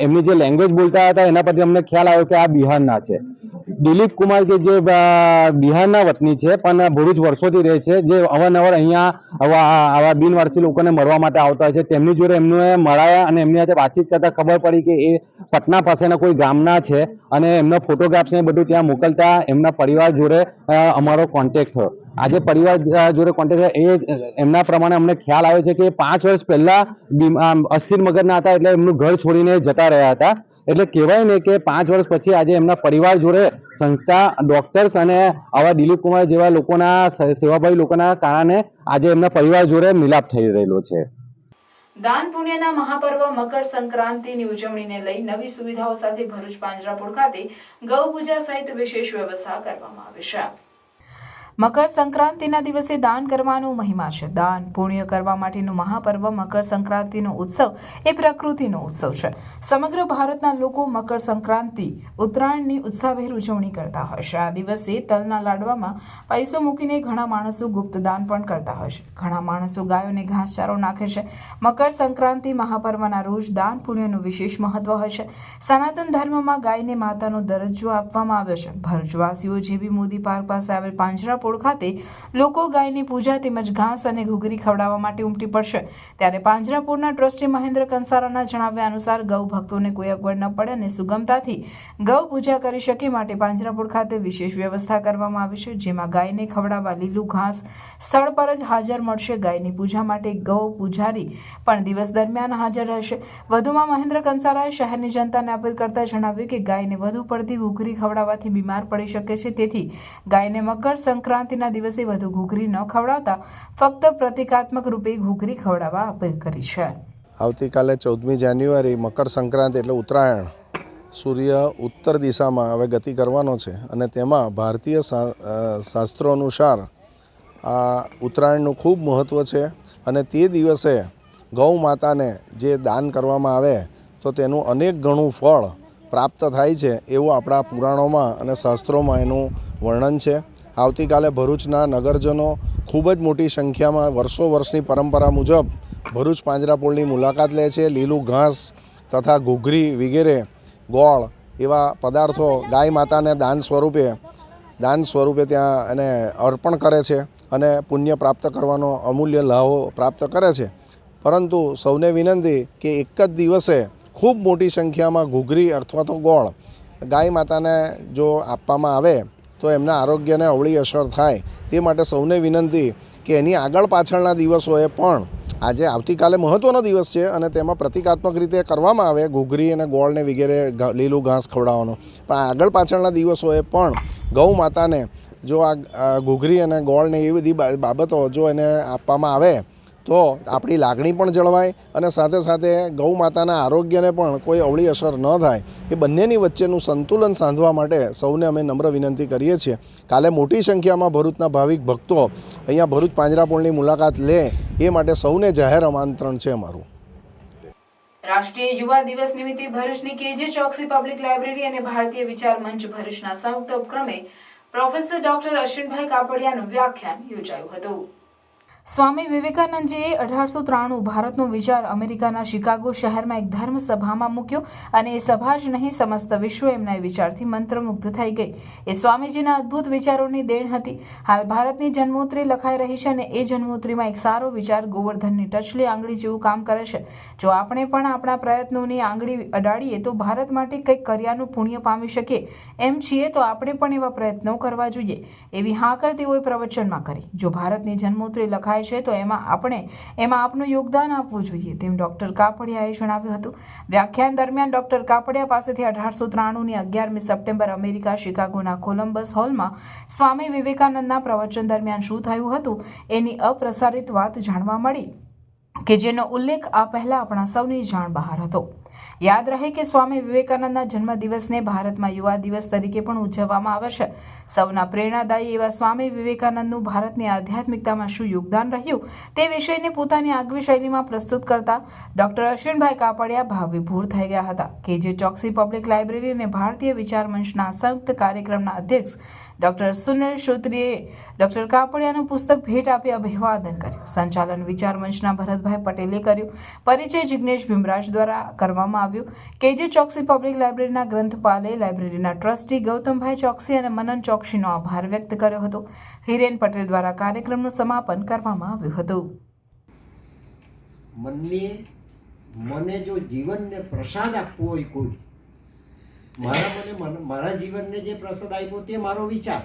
એમની જે લેંગ્વેજ બોલતા હતા એના પરથી અમને ખ્યાલ આવ્યો કે આ બિહારના છે. દિલીપ કુમાર કે જે બિહારના વતની છે પણ ભરૂચ વર્ષોથી રહે છે, જે અવારનવાર અહીંયા આવા બિનવારસી લોકોને મળવા માટે આવતા હોય છે. તેમની જોડે એમને મળાયા અને એમની સાથે વાતચીત કરતા ખબર પડી કે એ પટના પાસેના કોઈ ગામના છે અને એમના ફોટોગ્રાફ્સ ને બધું ત્યાં મોકલતા એમના પરિવાર જોડે અમારો કોન્ટેક્ટ થયો. આજે પરિવાર જોડે કોન્ટેક્ટ એ એમના પ્રમાણે અમને ખ્યાલ આવ્યો છે કે 5 વર્ષ પહેલા અસ્થિર મગજના હતા એટલે એમનું ઘર છોડીને જતા રહ્યા હતા. એટલે કહેવાય ને કે 5 વર્ષ પછી આજે એમના પરિવાર જોડે સંસ્થા, ડોક્ટર્સ અને આવા દિલીપ કુમાર જેવા લોકોના સેવાભાવી લોકોના કારણે આજે એમના પરિવાર જોડે મિલાપ થઈ રહેલો છે. દાન પુણ્યના મહાપર્વ મકર સંક્રાંતિની ઉજવણીને લઈ નવી સુવિધાઓ સાથે ભરૂચ પાંજરાપોળ ખાતે ગૌ પૂજા સહિત વિશેષ વ્યવસ્થા કરવામાં આવી છે. મકર સંક્રાંતિના દિવસે દાન કરવાનો મહિમા છે. દાન પુણ્ય કરવા માટેનો મહાપર્વ મકર સંક્રાંતિનો ઉત્સવ એ પ્રકૃતિનો ઉત્સવ છે. સમગ્ર ભારતના લોકો મકર સંક્રાંતિ ઉત્તરાયણની ઉત્સાહભેર ઉજવણી કરતા હોય છે. આ દિવસે તલના લાડવામાં પૈસો મૂકીને ઘણા માણસો ગુપ્ત દાન પણ કરતા હોય છે. ઘણા માણસો ગાયોને ઘાસચારો નાખે છે. મકર સંક્રાંતિ મહાપર્વના રોજ દાન પુણ્યનું વિશેષ મહત્વ હોય છે. સનાતન ધર્મમાં ગાયને માતાનો દરજ્જો આપવામાં આવ્યો છે. ભરૂચવાસીઓ જેવી મોદી પાર્ક પાસે આવેલ પાંજરાપોળ ખાતે લોકો ગાયની પૂજા તેમજ ઘાસ અને ઘૂઘરી ખવડાવવા માટે ઉમટી પડશે. ત્યારે પાંજરાપોળના ટ્રસ્ટી મહેન્દ્ર કંસારાના જણાવ્યા અનુસાર ગૌ ભક્તોને કોઈ અગવડ ન પડે અને સુગમતાથી ગૌ પૂજા કરી શકે માટે પાંજરાપોળ ખાતે વિશેષ વ્યવસ્થા કરવામાં આવી છે, જેમાં ગાયને ખવડાવવા લીલું ઘાસ સ્થળ પર જ હાજર મળશે. ગાયની પૂજા માટે ગૌ પૂજારી પણ દિવસ દરમિયાન હાજર રહેશે. વધુમાં મહેન્દ્ર કંસારાએ શહેરની જનતાને અપીલ કરતા જણાવ્યું કે ગાયને વધુ પડતી ઘૂઘરી ખવડાવવાથી બીમાર પડી શકે છે. તેથી ગાયને મકર સંક્રાંતિના દિવસે વધુ ઘૂઘરી ન ખવડાવતા ફક્ત પ્રતિકાત્મક રૂપે ઘૂઘરી ખવડાવવા અપીલ કરી છે. આવતીકાલે 14મી જાન્યુઆરી મકર સંક્રાંતિ એટલે ઉત્તરાયણ. સૂર્ય ઉત્તર દિશામાં હવે ગતિ કરવાનો છે અને તેમાં ભારતીય શાસ્ત્રો અનુસાર આ ઉત્તરાયણનું ખૂબ મહત્ત્વ છે અને તે દિવસે ગૌ માતાને જે દાન કરવામાં આવે તો તેનું અનેક ગણું ફળ પ્રાપ્ત થાય છે એવું આપણા પુરાણોમાં અને શાસ્ત્રોમાં એનું વર્ણન છે. આવતીકાલે ભરૂચના નગરજનો ખૂબ જ મોટી સંખ્યામાં વર્ષોની પરંપરા મુજબ ભરૂચ પાંજરાપોળની મુલાકાત લે છે. લીલું ઘાસ તથા ઘૂઘરી વગેરે ગોળ એવા પદાર્થો ગાય માતાને દાન સ્વરૂપે ત્યાં એને અર્પણ કરે છે અને પુણ્ય પ્રાપ્ત કરવાનો અમૂલ્ય લાભો પ્રાપ્ત કરે છે. પરંતુ સૌને વિનંતી કે એક જ દિવસે ખૂબ મોટી સંખ્યામાં ઘૂઘરી અથવા તો ગોળ ગાય માતાને જો આપવામાં આવે તો એમના આરોગ્યને અવળી અસર થાય. તે માટે સૌને વિનંતી કે એની આગળ પાછળના દિવસોએ પણ આજે આવતીકાલે મહત્ત્વનો દિવસ છે અને તેમાં પ્રતિકાત્મક રીતે કરવામાં આવે ઘૂઘરી અને ગોળને વગેરે લીલું ઘાસ ખવડાવવાનો, પણ આગળ પાછળના દિવસોએ પણ ગૌ માતાને જો આ ઘૂઘરી અને ગોળને એવી બધી બાબતો જો એને આપવામાં આવે તો આપણી લાગણી પણ જળવાય અને સાથે સાથે ગૌ માતાના આરોગ્યને પણ કોઈ અવળી અસર ન થાય એ બંનેની વચ્ચેનું સંતુલન સાંધવા માટે સૌને અમે નમ્ર વિનંતી કરીએ છીએ. કાલે મોટી સંખ્યામાં ભરૂચના ભાવિક ભક્તો અહીંયા ભરૂચ પાંજરાપોળની મુલાકાત લે એ માટે સૌને જાહેર આમંત્રણ છે અમારું. રાષ્ટ્રીય યુવા દિવસ નિમિત્તે ભરૂચની કેજે ચોકસી પબ્લિક લાઇબ્રેરી અને ભારતીય વિચાર મંચ ભરૂચના સંયુક્ત ઉપક્રમે પ્રોફેસર ડોક્ટર અશ્વિનભાઈ કાપડિયાનું વ્યાખ્યાન યોજાયું હતું. સ્વામી વિવેકાનંદજીએ 1893 ભારતનો વિચાર અમેરિકાના શિકાગો શહેરમાં એક ધર્મ સભામાં મૂક્યો અને એ સભા જ નહીં સમસ્ત વિશ્વ એમના એ વિચારથી મંત્રમુગ્ધ થઈ ગઈ. એ સ્વામીજીના અદ્ભુત વિચારોની દેણ હતી. હાલ ભારતની જન્મોત્રી લખાઈ રહી છે અને એ જન્મોત્રીમાં એક સારો વિચાર ગોવર્ધનની ટચલી આંગળી જેવું કામ કરે છે. જો આપણે પણ આપણા પ્રયત્નોની આંગળી અડાડીએ તો ભારત માટે કંઈક કર્યાનું પુણ્ય પામી શકીએ એમ છીએ તો આપણે પણ એવા પ્રયત્નો કરવા જોઈએ. એવી હાકલ તેઓએ પ્રવચનમાં કરી. જો ભારતની જન્મોત્રી લખાય છે તો એમાં આપનું યોગદાન આપવું જોઈએ તેમ ડોક્ટર કાપડિયાએ જણાવ્યું હતું. વ્યાખ્યાન દરમિયાન ડોક્ટર કાપડિયા પાસેથી 1893ની 11મી સપ્ટેમ્બર અમેરિકા શિકાગોના કોલંબસ હોલમાં સ્વામી વિવેકાનંદના પ્રવચન દરમિયાન શું થયું હતું એની અપ્રસારિત વાત જાણવા મળી કે જેનો ઉલ્લેખ આ પહેલા આપણા સૌની જાણ બહાર હતો. યાદ રહે કે સ્વામી વિવેકાનંદના જન્મદિવસને ભારતમાં યુવા દિવસ તરીકે પણ ઉજવવામાં આવે છે. સૌના પ્રેરણાદાયી એવા સ્વામી વિવેકાનંદનું ભારતની આધ્યાત્મિકતામાં શું યોગદાન રહ્યું તે વિષયને પોતાની આગવી શૈલીમાં પ્રસ્તુત કરતા ડોક્ટર અશ્વિનભાઈ કાપડિયા ભાવવિભોર થઈ ગયા હતા. કેજે ચોકસી પબ્લિક લાઇબ્રેરી અને ભારતીય વિચાર મંચના સંયુક્ત કાર્યક્રમના અધ્યક્ષ ડોક્ટર સુનિલ શ્રોત્રીએ ડોક્ટર કાપડિયાનું પુસ્તક ભેટ આપી અભિવાદન કર્યું. સંચાલન વિચાર મંચના ભરતભાઈ પટેલે કર્યું. પરિચય જિગ્નેશ ભીમરાજ દ્વારા કરવામાં આવ્યું. કેજે ચોકસી પબ્લિક લાઇબ્રેરીના ગ્રંથપાલે, લાઇબ્રેરીના ટ્રસ્ટી ગૌતમભાઈ ચોકસી અને મનન ચોકસીનો આભાર વ્યક્ત કર્યો હતો. હિરેન પટેલ દ્વારા કાર્યક્રમનું સમાપન કરવામાં આવ્યું હતું. મને જો જીવનને પ્રસાદ આપવો હોય કોઈ, મારા જીવનને જે પ્રસાદ આપ્યો તે મારો વિચાર,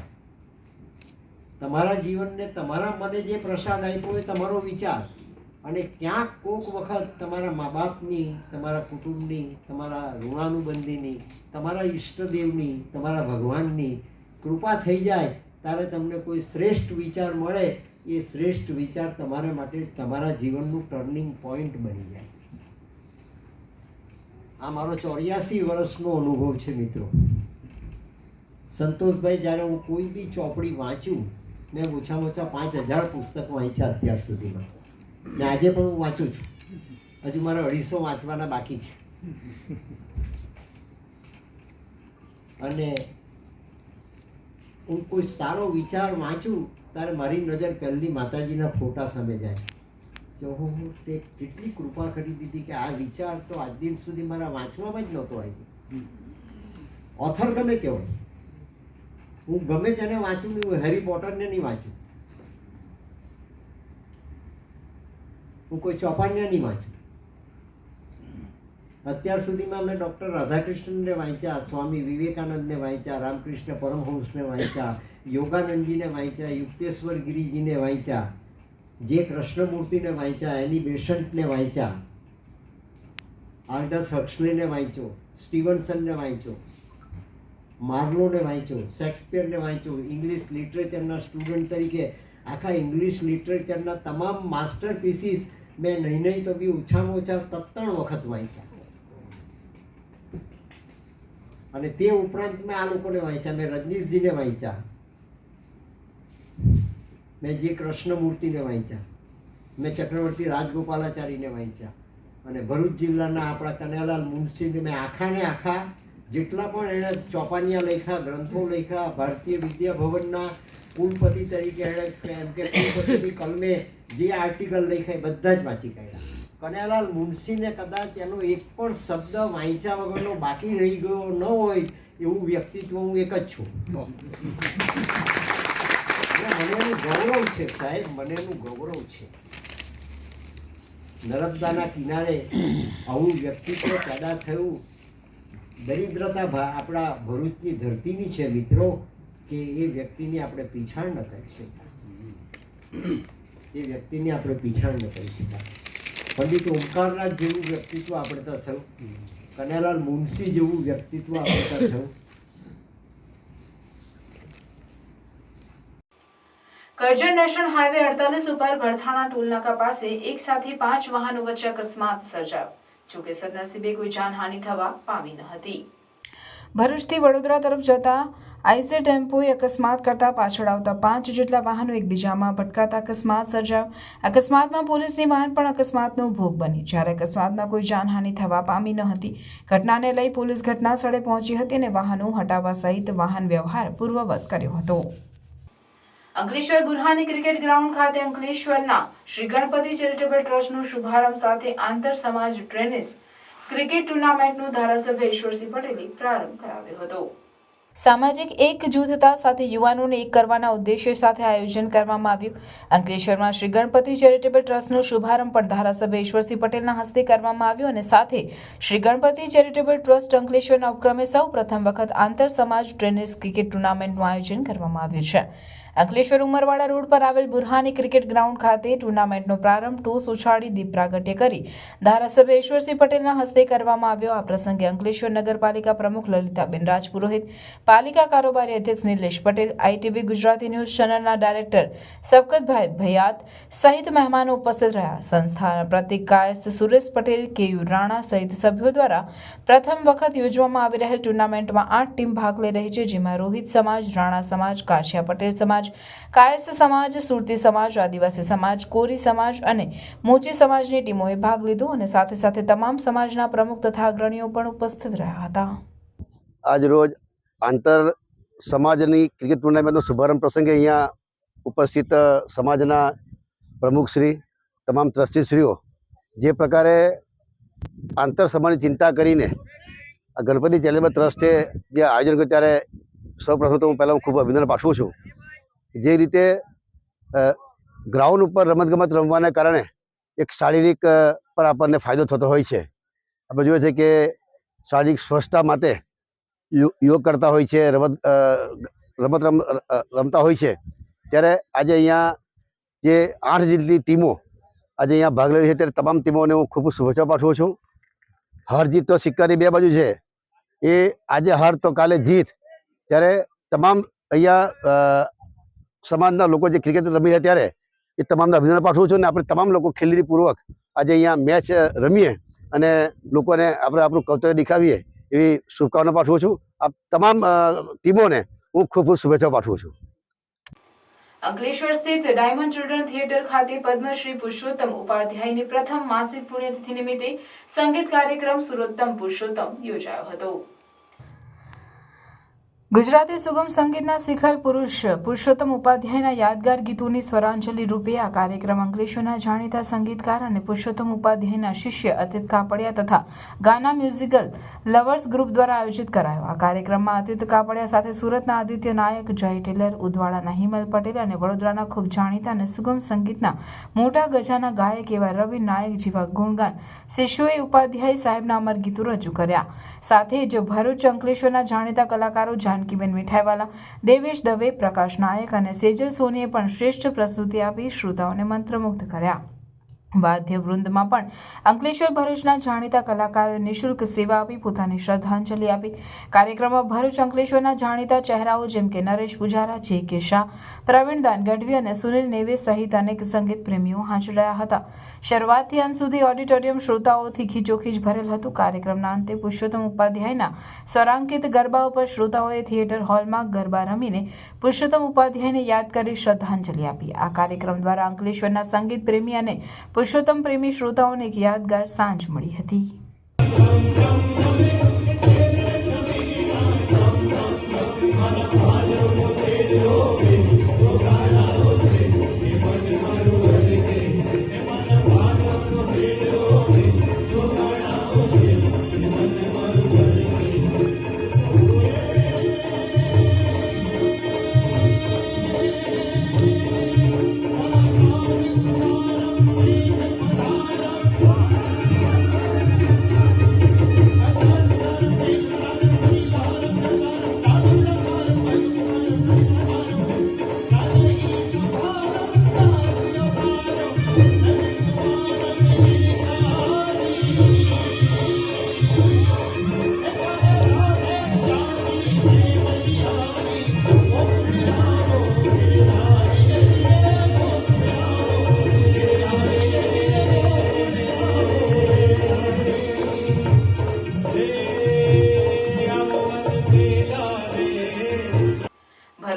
તમારા જીવનને તમારા મને જે પ્રસાદ આપ્યો એ તમારો વિચાર. અને ક્યાંક કોક વખત તમારા મા બાપની, તમારા કુટુંબની, તમારા ઋણાનુબંધીની, તમારા ઈષ્ટદેવની, તમારા ભગવાનની કૃપા થઈ જાય ત્યારે તમને કોઈ શ્રેષ્ઠ વિચાર મળે. એ શ્રેષ્ઠ વિચાર તમારા માટે તમારા જીવનનું ટર્નિંગ પોઈન્ટ બની જાય. આ મારો 84 વર્ષનો અનુભવ છે મિત્રો. સંતોષભાઈ, જ્યારે હું કોઈ બી ચોપડી વાંચું, મેં ઓછામાં ઓછા 5000 પુસ્તક વાંચ્યા અત્યાર સુધીમાં, ને આજે પણ હું વાંચું છું. હજુ મારે 250 વાંચવાના બાકી છે. અને હું કોઈ સારો વિચાર વાંચું ત્યારે મારી નજર પહેલી માતાજીના ફોટા સામે જાય કે હું તે કેટલી કૃપા કરી દીધી કે આ વિચાર તો આજ દિન સુધી મારા વાંચવામાં જ નહોતો આવ્યો. ઓથર ગમે તે હોય, હું ગમે તેને વાંચું, હું હેરી પોટરને નહીં વાંચું, હું કોઈ ચોપાનિયા નહીં વાંચું. અત્યાર સુધીમાં મેં ડૉક્ટર રાધાકૃષ્ણને વાંચ્યા, સ્વામી વિવેકાનંદને વાંચ્યા, રામકૃષ્ણ પરમહંસને વાંચ્યા, યોગાનંદજીને વાંચ્યા, યુક્તેશ્વર ગિરિજીને વાંચ્યા, જે કૃષ્ણમૂર્તિને વાંચ્યા, એની બેસન્ટને વાંચ્યા, આલ્ડસ હક્સલેને વાંચ્યો, સ્ટીવનસનને વાંચ્યો, માર્લોને વાંચ્યો, શેક્સપિયરને વાંચ્યો. ઇંગ્લિશ લિટરેચરના સ્ટુડન્ટ તરીકે આખા ઇંગ્લિશ લિટરેચરના તમામ માસ્ટરપીસીસ મેં નહીં તો બી ઓછામાં ઓછા 3 વખત વાંચ્યા. અને તે ઉપરાંત મેં આ લોકોને વાંચ્યા. મેં રજનીશજીને વાંચ્યા, મેં જે કૃષ્ણમૂર્તિને વાંચ્યા, મેં ચક્રવર્તી રાજગોપાલાચારીને વાંચ્યા, અને ભરૂચ જિલ્લાના આપણા કનૈયાલાલ મુનશીને મેં આખા જેટલા પણ એણે ચોપાનિયા લખ્યા, ગ્રંથો લખ્યા, ભારતીય વિદ્યા ભવનના કુલપતિ તરીકે એણે એમ કે કુલપતિની કલમે જે આર્ટિકલ લખ્યા એ બધા જ વાંચી કાઢ્યા. કનૈયાલાલ મુનશીને કદાચ એનો એક પણ શબ્દ વાંચ્યા વગરનો બાકી રહી ગયો ન હોય એવું વ્યક્તિત્વ હું એક જ છું. મને એનું ગૌરવ છે સાહેબ, મને એનું ગૌરવ છે. નર્મદાના કિનારે આવું વ્યક્તિત્વ પેદા થયું. દરિદ્રતા આપણા ભરૂચની ધરતીની છે મિત્રો, કે એ વ્યક્તિની આપણે પીછાણ ન કરી શકાય. એ વ્યક્તિની આપણે પીછાણ ન કરી શકાય. પંડિત ઓમકારનાથ જેવું વ્યક્તિત્વ આપણે તો થયું, કનૈયાલાલ મુનશી જેવું વ્યક્તિત્વ આપણે તો થયું. કરજણ નેશનલ હાઈવે 48 ઉપર ભરથાણા ટોલનાકા પાસે એક સાથે 5 વાહનો વચ્ચે અકસ્માત સર્જાયો. જોકે સદનસીબે કોઈ જાનહાનિ થવા પામી ન હતી. ભરૂચથી વડોદરા તરફ જતા આઈસર ટેમ્પોએ અકસ્માત કરતા પાછળ આવતા 5 જેટલા વાહનો એકબીજામાં ભટકાતા અકસ્માત સર્જાયો. અકસ્માતમાં પોલીસની વાહન પણ અકસ્માતનો ભોગ બની, જ્યારે અકસ્માતમાં કોઈ જાનહાનિ થવા પામી ન હતી. ઘટનાને લઈ પોલીસ ઘટના સ્થળે પહોંચી હતી અને વાહનો હટાવવા સહિત વાહન વ્યવહાર પૂર્વવત કર્યો હતો. અંકલેશ્વર બુરહાની ક્રિકેટ ગ્રાઉન્ડ ખાતે અંકલેશ્વરના શ્રી ગણપતિ ચેરિટેબલ ટ્રસ્ટનો શુભારંભ સાથે આંતર સમાજ ટેનિસ ક્રિકેટ ટુર્નામેન્ટનો ધારાસભ્ય ઈશ્વરસિંહ પટેલે પ્રારંભ કરાવ્યો હતો. સામાજિક એકજૂથતા સાથે યુવાનોને એક કરવાના ઉદ્દેશ્ય સાથે આયોજન કરવામાં આવ્યું. અંકલેશ્વરમાં શ્રી ગણપતિ ચેરિટેબલ ટ્રસ્ટનો શુભારંભ પણ ધારાસભ્ય ઈશ્વરસિંહ પટેલના હસ્તે કરવામાં આવ્યો અને સાથે શ્રી ગણપતિ ચેરિટેબલ ટ્રસ્ટ અંકલેશ્વરના ઉપક્રમે સૌ પ્રથમ વખત આંતર સમાજ ટેનિસ ક્રિકેટ ટુર્નામેન્ટનું આયોજન કરવામાં આવ્યું છે. અંકલેશ્વર ઉમરવાડા રોડ પર આવેલ બુરહાની ક્રિકેટ ગ્રાઉન્ડ ખાતે ટુર્નામેન્ટનો પ્રારંભ ટોસ ઉછાળી દીપ પ્રાગટ્ય કરી ધારાસભ્ય ઈશ્વરસિંહ પટેલના હસ્તે કરવામાં આવ્યો. આ પ્રસંગે અંકલેશ્વર નગરપાલિકા પ્રમુખ લલિતાબેન રાજપુરોહિત, પાલિકા કારોબારી અધ્યક્ષ નિલેશ પટેલ, આઈટીવી ગુજરાતી ન્યૂઝ ચેનલના ડાયરેક્ટર સબકતભાઈ ભયાત સહિત મહેમાનો ઉપસ્થિત રહ્યા. સંસ્થાના પ્રતિક કાયસ્થ સુરેશ પટેલ, કેયુ રાણા સહિત સભ્યો દ્વારા પ્રથમ વખત યોજવામાં આવી રહેલ ટુર્નામેન્ટમાં 8 ટીમ ભાગ લઈ રહી છે, જેમાં રોહિત સમાજ, રાણા સમાજ, કાછિયા પટેલ સમાજ, કાયસ્થ સમાજ, સુરતી સમાજ, આદિવાસી સમાજ, કોરી સમાજ અને મોચી સમાજની ટીમોએ ભાગ લીધો અને સાથે સાથે તમામ સમાજના પ્રમુખ તથા અગ્રણીઓ પણ ઉપસ્થિત રહ્યા હતા. આજ રોજ આંતર સમાજની ક્રિકેટ ટુર્નામેન્ટનો શુભારંભ પ્રસંગે અહીંયા ઉપસ્થિત સમાજના પ્રમુખશ્રી, તમામ ટ્રસ્ટીશ્રીઓ જે પ્રકારે આંતર સમાજની ચિંતા કરીને આ ગણપતિ ચેરિટેબલ ટ્રસ્ટે જે આયોજન કર્યું ત્યારે સૌપ્રથમ તો હું પહેલાં ખૂબ અભિનંદન પાઠવું છું. જે રીતે ગ્રાઉન્ડ ઉપર રમતગમત રમવાને કારણે એક શારીરિક પર આપણને ફાયદો થતો હોય છે. આપણે જોઈએ છે કે શારીરિક સ્વચ્છતા માટે યોગ કરતા હોય છે, રમત રમતા હોય છે. ત્યારે આજે અહીંયા જે 8 જેટલી ટીમો આજે અહીંયા ભાગ લઈ રહી છે ત્યારે તમામ ટીમોને હું ખૂબ શુભેચ્છા પાઠવું છું. હાર જીત તો સિક્કાની 2 બાજુ છે. એ આજે હાર તો કાલે જીત. ત્યારે તમામ અહીંયા સમાજના લોકો જે ક્રિકેટ રમી છે ત્યારે એ તમામને અભિનંદન પાઠવું છું અને આપણે તમામ લોકો ખેલદીલીપૂર્વક આજે અહીંયા મેચ રમીએ અને લોકોને આપણે આપણું કર્તવ્ય દેખાવીએ એવી શુભકામના પાઠવું છું. આ તમામ ટીમોને હું ખૂબ ખૂબ શુભેચ્છા પાઠવું છું. અંકલેશ્વર સ્થિત ડાયમંડ ચિલ્ડ્રન થિયેટર ખાતે પદ્મશ્રી પુરુષોત્તમ ઉપાધ્યાયની પ્રથમ માસિક પુણ્યતિથિ નિમિત્તે સંગીત કાર્યક્રમ સુરોત્તમ પુરુષોત્તમ યોજાયો હતો. ગુજરાતી સુગમ સંગીતના શિખર પુરુષ પુરુષોત્તમ ઉપાધ્યાયના યાદગાર ગીતોની સ્વરાંજલિ રૂપે આ કાર્યક્રમ અંકલેશ્વરના જાણીતા સંગીતકાર અને પુરુષોત્તમ ઉપાધ્યાયના શિષ્ય અતિત કાપડિયા તથા ગાના મ્યુઝિકલ લવર્સ ગ્રુપ દ્વારા આયોજિત કરાયો. આ કાર્યક્રમમાં અતિત કાપડિયા સાથે સુરતના આદિત્ય નાયક, જય ટેલર, ઉદવાડાના હિમલ પટેલ અને વડોદરાના ખૂબ જાણીતા અને સુગમ સંગીતના મોટા ગજાના ગાયક એવા રવિ નાયક જેવા ગુણગાન શિષ્યોએ ઉપાધ્યાય સાહેબના અમર ગીતો રજૂ કર્યા. સાથે જ ભરૂચ અંકલેશ્વરના જાણીતા કલાકારો જાનકીબેન મીઠાઈવાલા, દેવેશ દવે, પ્રકાશ નાયક અને સેજલ સોનીએ પણ શ્રેષ્ઠ પ્રસ્તુતિ આપી શ્રોતાઓને મંત્રમુગ્ધ કર્યા. વાદ્ય વૃંદમાં પણ અંકલેશ્વર ભરૂચના જાણીતા કલાકારોએ નિઃશુલ્ક સેવા આપી પોતાની શ્રદ્ધાંજલિ આપી. કાર્યક્રમમાં ભરૂચ અંકલેશ્વરના જાણીતા ચહેરાઓ જેમ કે નરેશ પુજારા, જે કે શાહ, પ્રવીણ દાન ગઢવી અને સુનિલ નેવે સહિત અનેક સંગીત પ્રેમીઓ હાજર રહ્યા હતા. શરૂઆતથી અંત સુધી ઓડિટોરિયમ શ્રોતાઓથી ખીચોખીચ ભરેલ હતું. કાર્યક્રમના અંતે પુરુષોત્તમ ઉપાધ્યાયના સ્વરાંકિત ગરબા ઉપર શ્રોતાઓએ થિયેટર હોલમાં ગરબા રમીને પુરુષોત્તમ ઉપાધ્યાયને યાદ કરી શ્રદ્ધાંજલિ આપી. આ કાર્યક્રમ દ્વારા અંકલેશ્વરના સંગીત પ્રેમી અને પુરુષોત્તમ પ્રેમી શ્રોતાઓને એક યાદગાર સાંજ મળી હતી.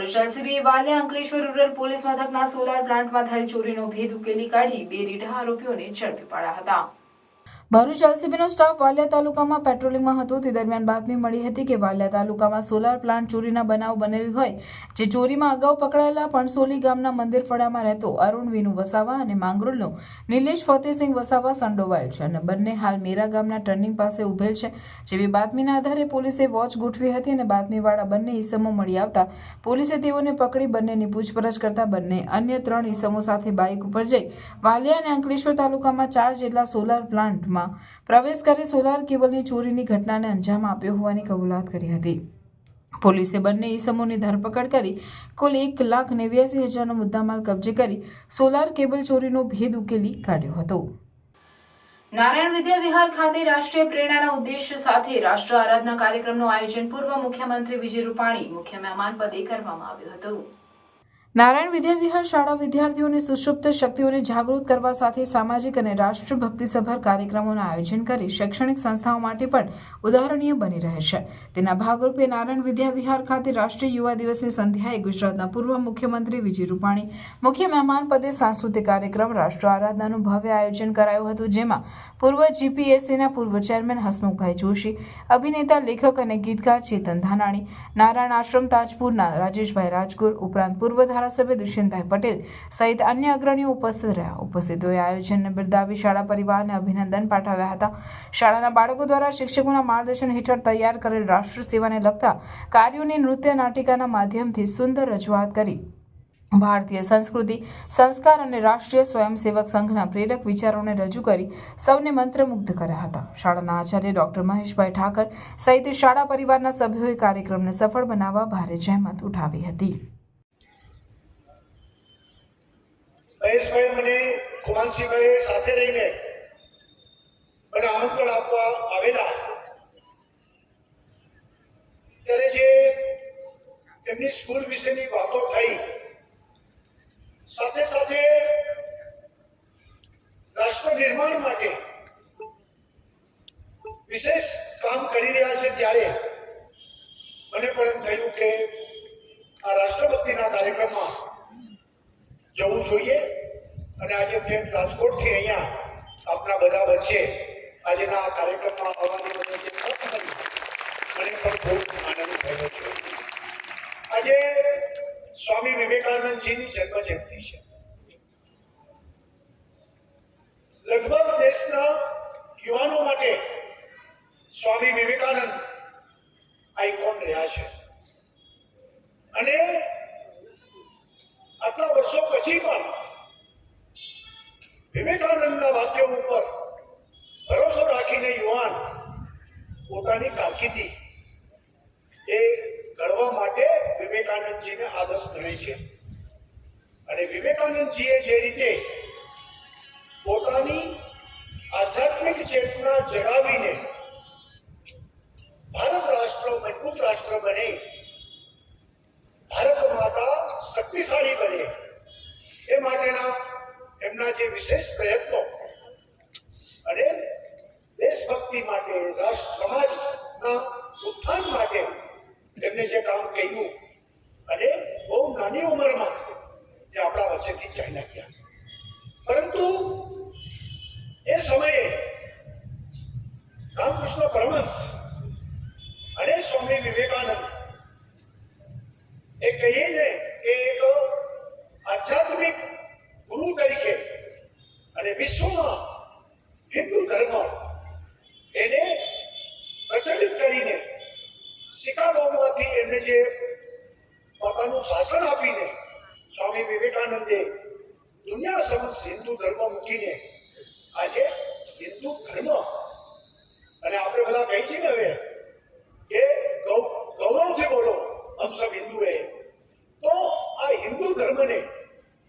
ભરૂચ એલસીબીએ વાલિયા અંકલેશ્વર રૂરલ પોલીસ મથકના સોલાર પ્લાન્ટમાં થયેલ ચોરીનો ભેદ ઉકેલી કાઢી 2 રીઢા આરોપીઓને ઝડપી પાડ્યા હતા. ભરૂચ એલસીબીનો સ્ટાફ વાલિયા તાલુકામાં પેટ્રોલિંગમાં હતો તે દરમિયાન બાતમી મળી હતી કે વાલિયા તાલુકામાં સોલાર પ્લાન્ટ ચોરીના બનાવ બનેલ હોય, જે ચોરીમાં અગાઉ પકડાયેલા પણસોલી ગામના મંદિર ફળામાં રહેતો અરુણ વિનુ વસાવા અને માંગરોળનો નિલેશ ફતેહસિંહ વસાવા સંડોવાયેલ છે અને બંને હાલ મેરા ગામના ટર્નિંગ પાસે ઉભેલ છે. જેવી બાતમીના આધારે પોલીસે વોચ ગોઠવી હતી અને બાતમીવાળા બંને ઈસમો મળી આવતા પોલીસે તેઓને પકડી બંનેની પૂછપરછ કરતા બંને અન્ય 3 ઈસમો સાથે બાઇક ઉપર જઈ વાલિયા અને અંકલેશ્વર તાલુકામાં 4 જેટલા સોલાર પ્લાન્ટમાં પ્રવેશ કરી સોલાર કેબલની ચોરીની ઘટનાને અંજામ આપ્યો હોવાની કબૂલાત કરી હતી. પોલીસે બંને ઈસમોની ધરપકડ કરી કુલ 1,89,000નો મુદ્દામાલ કબજે કરી સોલાર કેબલ ચોરીનો ભેદ ઉકેલી કાઢ્યો હતો. નારાયણ વિદ્યા વિહાર ખાતે રાષ્ટ્રીય પ્રેરણાના ઉદ્દેશ્ય સાથે રાષ્ટ્ર આરાધના કાર્યક્રમનું આયોજન પૂર્વ મુખ્યમંત્રી વિજય રૂપાણી મુખ્ય મહેમાન પદે કરવામાં આવ્યું હતું. નારાયણ વિદ્યા વિહાર શાળા વિદ્યાર્થીઓની સુષુપ્ત શક્તિઓને જાગૃત કરવા સાથે સામાજિક અને રાષ્ટ્રભક્તિસભર કાર્યક્રમોનું આયોજન કરી શૈક્ષણિક સંસ્થાઓ માટે પણ ઉદાહરણીય બની રહે છે. તેના ભાગરૂપે નારાયણ વિદ્યા વિહાર ખાતે રાષ્ટ્રીય યુવા દિવસની સંધ્યાએ ગુજરાતના પૂર્વ મુખ્યમંત્રી વિજય રૂપાણી મુખ્ય મહેમાન પદે સાંસ્કૃતિક કાર્યક્રમ રાષ્ટ્ર આરાધનાનું ભવ્ય આયોજન કરાયું હતું, જેમાં પૂર્વ જીપીએસસીના પૂર્વ ચેરમેન હસમુખભાઈ જોશી, અભિનેતા, લેખક અને ગીતકાર ચેતન ધાનાણી, નારાયણ આશ્રમ તાજપુરના રાજેશભાઈ રાજગુર ઉપરાંત પૂર્વ ધારાસભ્ય દુષ્યંતભાઈ પટેલ સહિત અન્ય અગ્રણીઓ ઉપસ્થિત રહ્યા. ઉપસ્થિતોએ આયોજનને બિરદાવી શાળા પરિવારને અભિનંદન પાઠવ્યા હતા. શાળાના બાળકો દ્વારા શિક્ષકોના માર્ગદર્શન હેઠળ તૈયાર કરેલ રાષ્ટ્ર સેવાને લગતા કાર્યોની નૃત્ય નાટિકાના માધ્યમથી સુંદર રજૂઆત કરી ભારતીય સંસ્કૃતિ, સંસ્કાર અને રાષ્ટ્રીય સ્વયંસેવક સંઘના પ્રેરક વિચારોને રજૂ કરી સૌને મંત્રમુગ્ધ કર્યા હતા. શાળાના આચાર્ય ડોક્ટર મહેશભાઈ ઠાકર સહિત શાળા પરિવારના સભ્યોએ કાર્યક્રમને સફળ બનાવવા ભારે જહેમત ઉઠાવી હતી. મહેશભાઈ મને કુમાનસિંહભાઈ સાથે રહીને મને આમંત્રણ આપવા આવેલા ત્યારે જે એમની સ્કૂલ વિશેની વાતો થઈ, સાથે સાથે રાષ્ટ્ર નિર્માણ માટે વિશેષ કામ કરી રહ્યા છે, ત્યારે મને પણ એમ થયું કે આ રાષ્ટ્રભક્તિના કાર્યક્રમમાં જવું જોઈએ. અને આજે મેં રાજકોટથી અહીંયા આપણા બધા વચ્ચે આજના આ કાર્યક્રમમાં આવવાની મને જે તક મળી, મને પણ ખૂબ આનંદ થયો છે. આજે સ્વામી વિવેકાનંદજીની જન્મ જયંતિ છે. લગભગ દેશના યુવાનો માટે સ્વામી વિવેકાનંદ આઇકોન રહ્યા છે અને આટલા વર્ષો પછી પણ વિવેકાનંદના વાક્યો ઉપર ભરોસો રાખીને યુવાન પોતાની કારકિર્દી એ ઘડવા માટે વિવેકાનંદજીને આદર્શ ગણે છે. અને વિવેકાનંદજીએ જે રીતે પોતાની આધ્યાત્મિક ચેતના જગાવીને ભારત રાષ્ટ્ર મજબૂત રાષ્ટ્ર બને, ભારત માતા શક્તિશાળી બને, એ માટેના એમના જે વિશેષ પ્રયત્નો અને દેશભક્તિ માટે, રાષ્ટ્ર સમાજના ઉત્થાન માટે એમને જે કામ કર્યું અને બહુ નાની ઉંમરમાં એ આપણા વચ્ચેથી ચાલ્યા ગયા. પરંતુ એ સમયે રામકૃષ્ણ પરમહંસ અને સ્વામી વિવેકાનંદ એ કહીને કે એક આધ્યાત્મિક ગુરુ તરીકે અને વિશ્વમાં હિન્દુ ધર્મ એને પ્રચલિત કરીને શિકાગોમાંથી એમને જે પોતાનું ભાષણ આપીને સ્વામી વિવેકાનંદે દુનિયા સમક્ષ હિન્દુ ધર્મ મૂકીને આજે હિન્દુ ધર્મ અને આપણે બધા કહી છીએ ને હવે કે ગૌરવથી બોલો હમ સબ હિન્દુ હે, તો આ હિન્દુ ધર્મને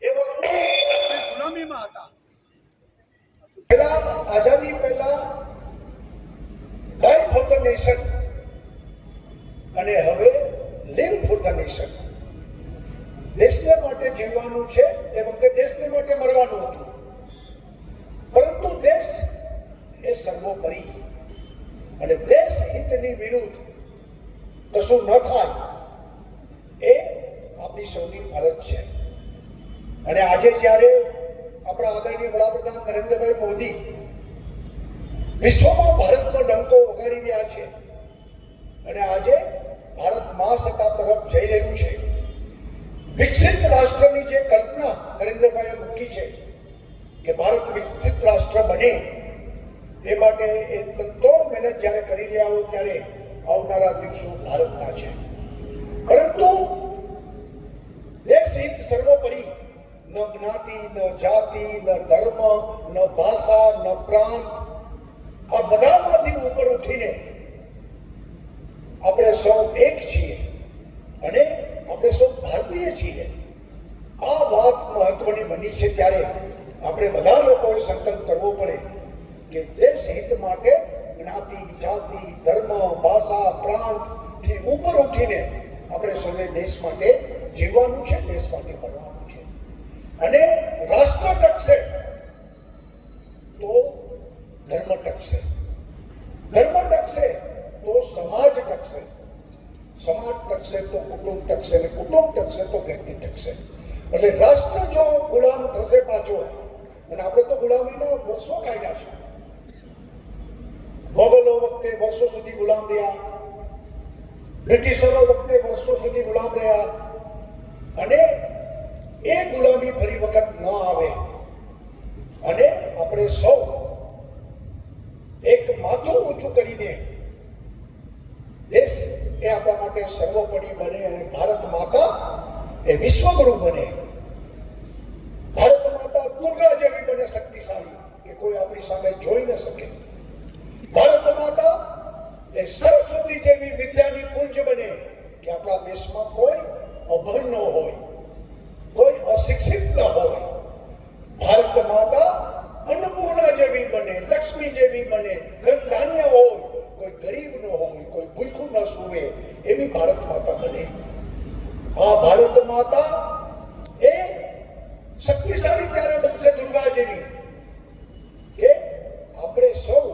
એ વખતે ગુલામીમાં હતા. પહેલા આઝાદી પહેલા ડાઈ ફોર ધ નેશન અને હવે લિવ ફોર ધ નેશન. દેશને માટે જીવવાનું છે, એ વખતે દેશને માટે મરવાનું હતું, પરંતુ દેશ એ સર્વોપરી અને દેશ હિતની વિરુદ્ધ કશું ન થાય એ આપણી સૌની ફરજ છે. અને આજે જ્યારે આપણા આદરણીય વડાપ્રધાન નરેન્દ્રભાઈ મોદી વિશ્વમાં ભારતનો ડંકો વગાડી રહ્યા છે અને આજે ભારત મહાસત્તા તરફ જઈ રહ્યું છે. વિકસિત રાષ્ટ્રની જે કલ્પના નરેન્દ્રભાઈએ મૂકી છે કે ભારત વિકસિત રાષ્ટ્ર બને, એ માટે એ તનતોડ મહેનત જ્યારે કરી રહ્યા હોય ત્યારે આવનારા દિવસો ભારતના છે. પરંતુ દેશ હિત સર્વોપરી, ન જ્ઞાતિ, ન જાતિ, ન ધર્મ, ન ભાષા, ન પ્રાંત, આ બધામાંથી ઉપર ઉઠીને આપણે સૌ એક છીએ અને આપણે સૌ ભારતીય છીએ. આ વાત મહત્વની બની છે ત્યારે આપણે બધા લોકોએ સંકલ્પ કરવો પડે કે દેશ હિત માટે જ્ઞાતિ, જાતિ, ધર્મ, ભાષા, પ્રાંત થી ઉપર ઉઠીને આપણે સૌને દેશ માટે જીવવાનું છે, દેશ માટે કરવાનું છે. અને રાષ્ટ્ર ટકશે તો ધર્મ ટકશે, ધર્મ ટકશે તો સમાજ ટકશે, સમાજ ટકશે તો કુટુંબ ટકશે, અને કુટુંબ ટકશે તો વ્યક્તિ ટકશે. એટલે રાષ્ટ્ર જો ગુલામ થશે પાછો, અને આપણે તો ગુલામીના વર્ષો કાઢ્યા છે. મોગલો વખતે વર્ષો સુધી ગુલામ રહ્યા, બ્રિટિશરો વખતે વર્ષો સુધી ગુલામ રહ્યા, અને એ ગુલામી ફરી વખત ન આવે અને આપણે સૌ એક માથું ઊંચું કરીને દેશ એ આપણા માટે સર્વોપરી બને અને ભારત માતા એ વિશ્વગુરુ બને. ભારત માતા દુર્ગા જેવી બને, શક્તિશાળી, કે કોઈ આપણી સામે જોઈ ન શકે. ભારત માતા એ સરસ્વતી જેવી વિદ્યાની પુંજ બને કે આપણા દેશમાં કોઈ અભણ ન હોય, કોઈ અશિક્ષિત ન હોય. ભારત માતા અન્નપૂર્ણા જેવી બને, લક્ષ્મી જેવી બને, ધન ધાન્ય હોય, કોઈ ગરીબ ન હોય, કોઈ ભૂખ્યું ન સૂવે, એવી ભારત માતા બને. આ ભારત માતા એ શક્તિશાળી ત્યારે બનશે દુર્ગા જેવી કે આપણે સૌ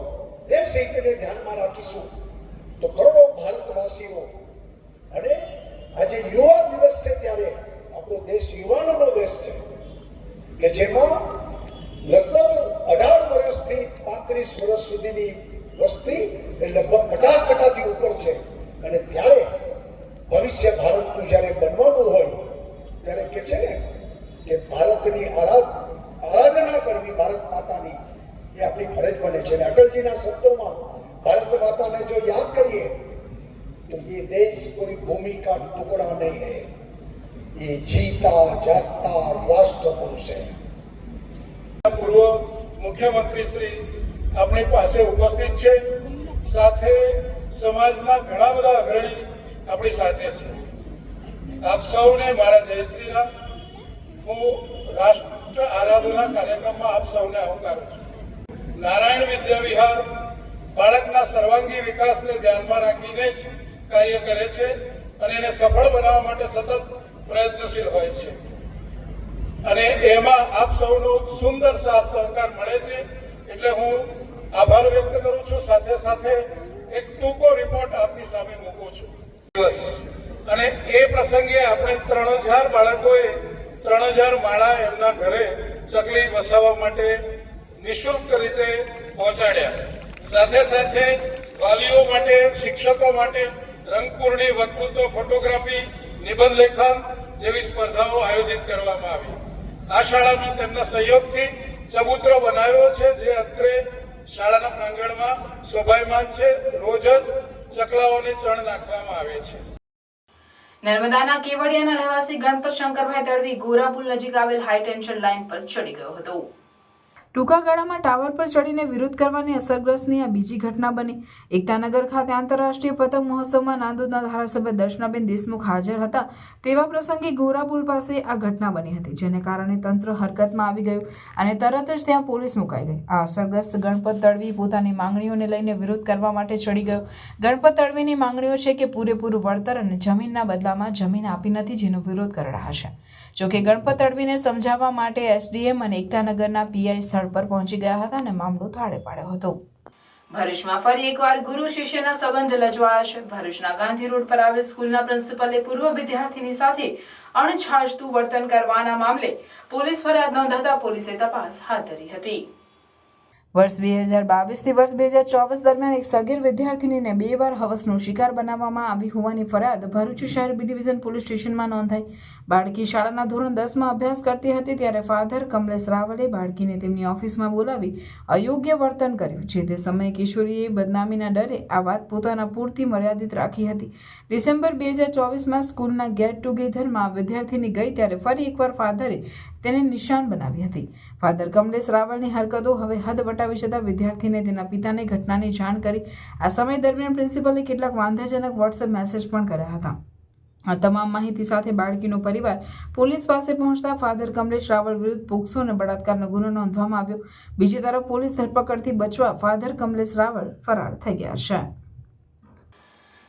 દેશ હિતને ધ્યાનમાં રાખીશું તો કરોડો ભારતવાસીઓ. અને આજે યુવા દિવસ છે ત્યારે આપણો દેશ યુવાનોનો દેશ છે કે જેમાં લગભગ 18 વર્ષથી 35 વર્ષ સુધીની વસ્તી એ લગભગ 50% ઉપર છે. અને ત્યારે ભવિષ્ય ભારતનું જ્યારે બનવાનું હોય ત્યારે કે છે ને કે ભારતની આરાધના કરવી, ભારત માતાની, એ આપણી ફરજ બને છે. અને અટલજીના શબ્દોમાં ભારત માતાને જો યાદ કરીએ તો ये देश कोई भूमि का टुकड़ा नहीं है, ये जीता जागता राष्ट्र पुरुष है. પૂર્વ મુખ્યમંત્રી શ્રી આપણી પાસે ઉપસ્થિત છે, સાથે સમાજના ઘણા બધા અગ્રણી આપણી સાથે છે. આપ સૌને મારા જય શ્રી રામ. હું રાષ્ટ્ર આરાધના કાર્યક્રમમાં આપ સૌને આવકારું છું. નારાયણ વિદ્યા વિહાર બાળકના સર્વાંગી વિકાસને ધ્યાનમાં રાખીને જ કાર્ય કરે છે અને એને સફળ બનાવવા માટે સતત પ્રયત્નશીલ હોય છે. અને એમાં આપ સૌનો સુંદર સાથ સહકાર મળે છે, એટલે હું આભાર વ્યક્ત કરું છું. સાથે સાથે એક ટૂંકો રિપોર્ટ આપની સામે મૂકું છું. અને એ પ્રસંગે આપણે 3000 બાળકોએ 3000 માળા એમના ઘરે ચકલી વસાવવા માટે નિઃશુલ્ક રીતે પહોંચાડ્યા. સાથે સાથે વાલીઓ માટે, શિક્ષકો માટે રંગપૂર્ણી, વક્તૃત્વ, ફોટોગ્રાફી, નિબંધ લેખન જેવી સ્પર્ધાઓ આયોજિત કરવામાં આવી. આ શાળામાં તેમના સહયોગથી ચબૂતરો બનાવ્યો છે, જે અત્રે શાળાના પ્રાંગણમાં શોભાયમાન છે. રોજ જ ચકલાઓને ચણ નાખવામાં આવે છે. નર્મદાના કેવડિયાના રહેવાસી ગણપત શંકરભાઈ તડવી ગોરાપુલ નજીક આવેલ હાઈ ટેન્શન લાઇન પર ચડી ગયો હતો. ટૂંકા ગાળામાં ટાવર પર ચડીને વિરોધ કરવાની અસરગ્રસ્તની આ બીજી ઘટના બની. એકતાનગર ખાતે આંતરરાષ્ટ્રીય પતંગ મહોત્સવમાં નાંદોદના ધારાસભ્ય દર્શનાબેન દેશમુખ હાજર હતા. તેવા પ્રસંગે ગોરાપુલ પાસે આ ઘટના બની હતી, જેને કારણે તંત્ર હરકતમાં આવી ગયું અને તરત જ ત્યાં પોલીસ મુકાઈ ગઈ. આ અસરગ્રસ્ત ગણપત તડવી પોતાની માંગણીઓને લઈને વિરોધ કરવા માટે ચડી ગયો. ગણપત તડવીની માંગણીઓ છે કે પૂરેપૂરું વળતર અને જમીનના બદલામાં જમીન આપી નથી, જેનો વિરોધ કરી રહ્યા છે. જોકે ગણપત તડવીને સમજાવવા માટે એસડીએમ અને એકતાનગરના પીઆઈ સ્થળ પર પહોંચી ગયા હતા અને મામલો થાળે પાડ્યો હતો. ભરૂચમાં ફરી એકવાર ગુરુ શિષ્યના સંબંધ લજવાયા છે. ભરૂચના ગાંધી રોડ પર આવેલ સ્કૂલના પ્રિન્સિપલે પૂર્વ વિદ્યાર્થીની સાથે અણછાજતું વર્તન કરવાના મામલે પોલીસ ફરિયાદ નોંધાતા પોલીસે તપાસ હાથ ધરી હતી. વર્ષ 2022 થી વર્ષ 2024 દરમિયાન એક સગીર વિદ્યાર્થીનીને 2 વાર હવસનો શિકાર બનાવવામાં આવી હોવાની ફરિયાદ ભરૂચ શહેર બી ડિવિઝન પોલીસ સ્ટેશનમાં નોંધાઈ. બાળકી શાળાના ધોરણ 10માં અભ્યાસ કરતી હતી ત્યારે ફાધર કમલેશ રાવલે બાળકીને તેમની ઓફિસમાં બોલાવી અયોગ્ય વર્તન કર્યું. જે તે સમયે કિશોરીએ બદનામીના ડરે આ વાત પોતાના પૂરતી મર્યાદિત રાખી હતી. ડિસેમ્બર 2024માં સ્કૂલના ગેટ ટુગેધરમાં વિદ્યાર્થીની ગઈ ત્યારે ફરી એકવાર ફાધરે તેને નિશાન બનાવી હતી. ફાધર કમલેશ રાવલની હરકતો હવે હદ વટાવી જતા વિદ્યાર્થીને તેના પિતાને ઘટનાની જાણ કરી. આ સમય દરમિયાન પ્રિન્સિપલે કેટલાક વાંધાજનક વોટ્સએપ મેસેજ પણ કર્યા હતા. આ તમામ માહિતી સાથે બાળકીનો પરિવાર પોલીસ પાસે પહોંચતા ફાધર કમલેશ રાવલ વિરુદ્ધ પોક્સો અને બળાત્કારનો ગુનો નોંધવામાં આવ્યો. બીજી તરફ પોલીસ ધરપકડથી બચવા ફાધર કમલેશ રાવલ ફરાર થઈ ગયા છે.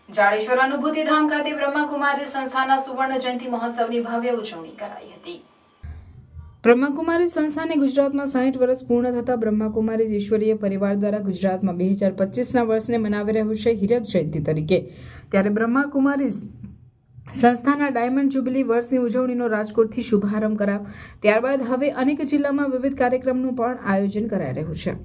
જાડેશ્વર અનુભૂતિધામ ખાતે બ્રહ્માકુમારી સંસ્થાના સુવર્ણ જયંતિ મહોત્સવની ભવ્ય ઉજવણી કરાઈ હતી. બ્રહ્માકુમારી સંસ્થાને ગુજરાતમાં 60 વર્ષ પૂર્ણ થતા બ્રહ્માકુમારી ઈશ્વરીય પરિવાર દ્વારા ગુજરાતમાં 2025ના વર્ષને મનાવી રહ્યું છે હીરક જયંતિ તરીકે. ત્યારે બ્રહ્માકુમારી સંસ્થાના ડાયમંડ જ્યુબિલી વર્ષની ઉજવણીનો રાજકોટથી શુભારંભ કરાયો. ત્યારબાદ હવે અનેક જિલ્લામાં વિવિધ કાર્યક્રમનું પણ આયોજન કરાઈ રહ્યું છે.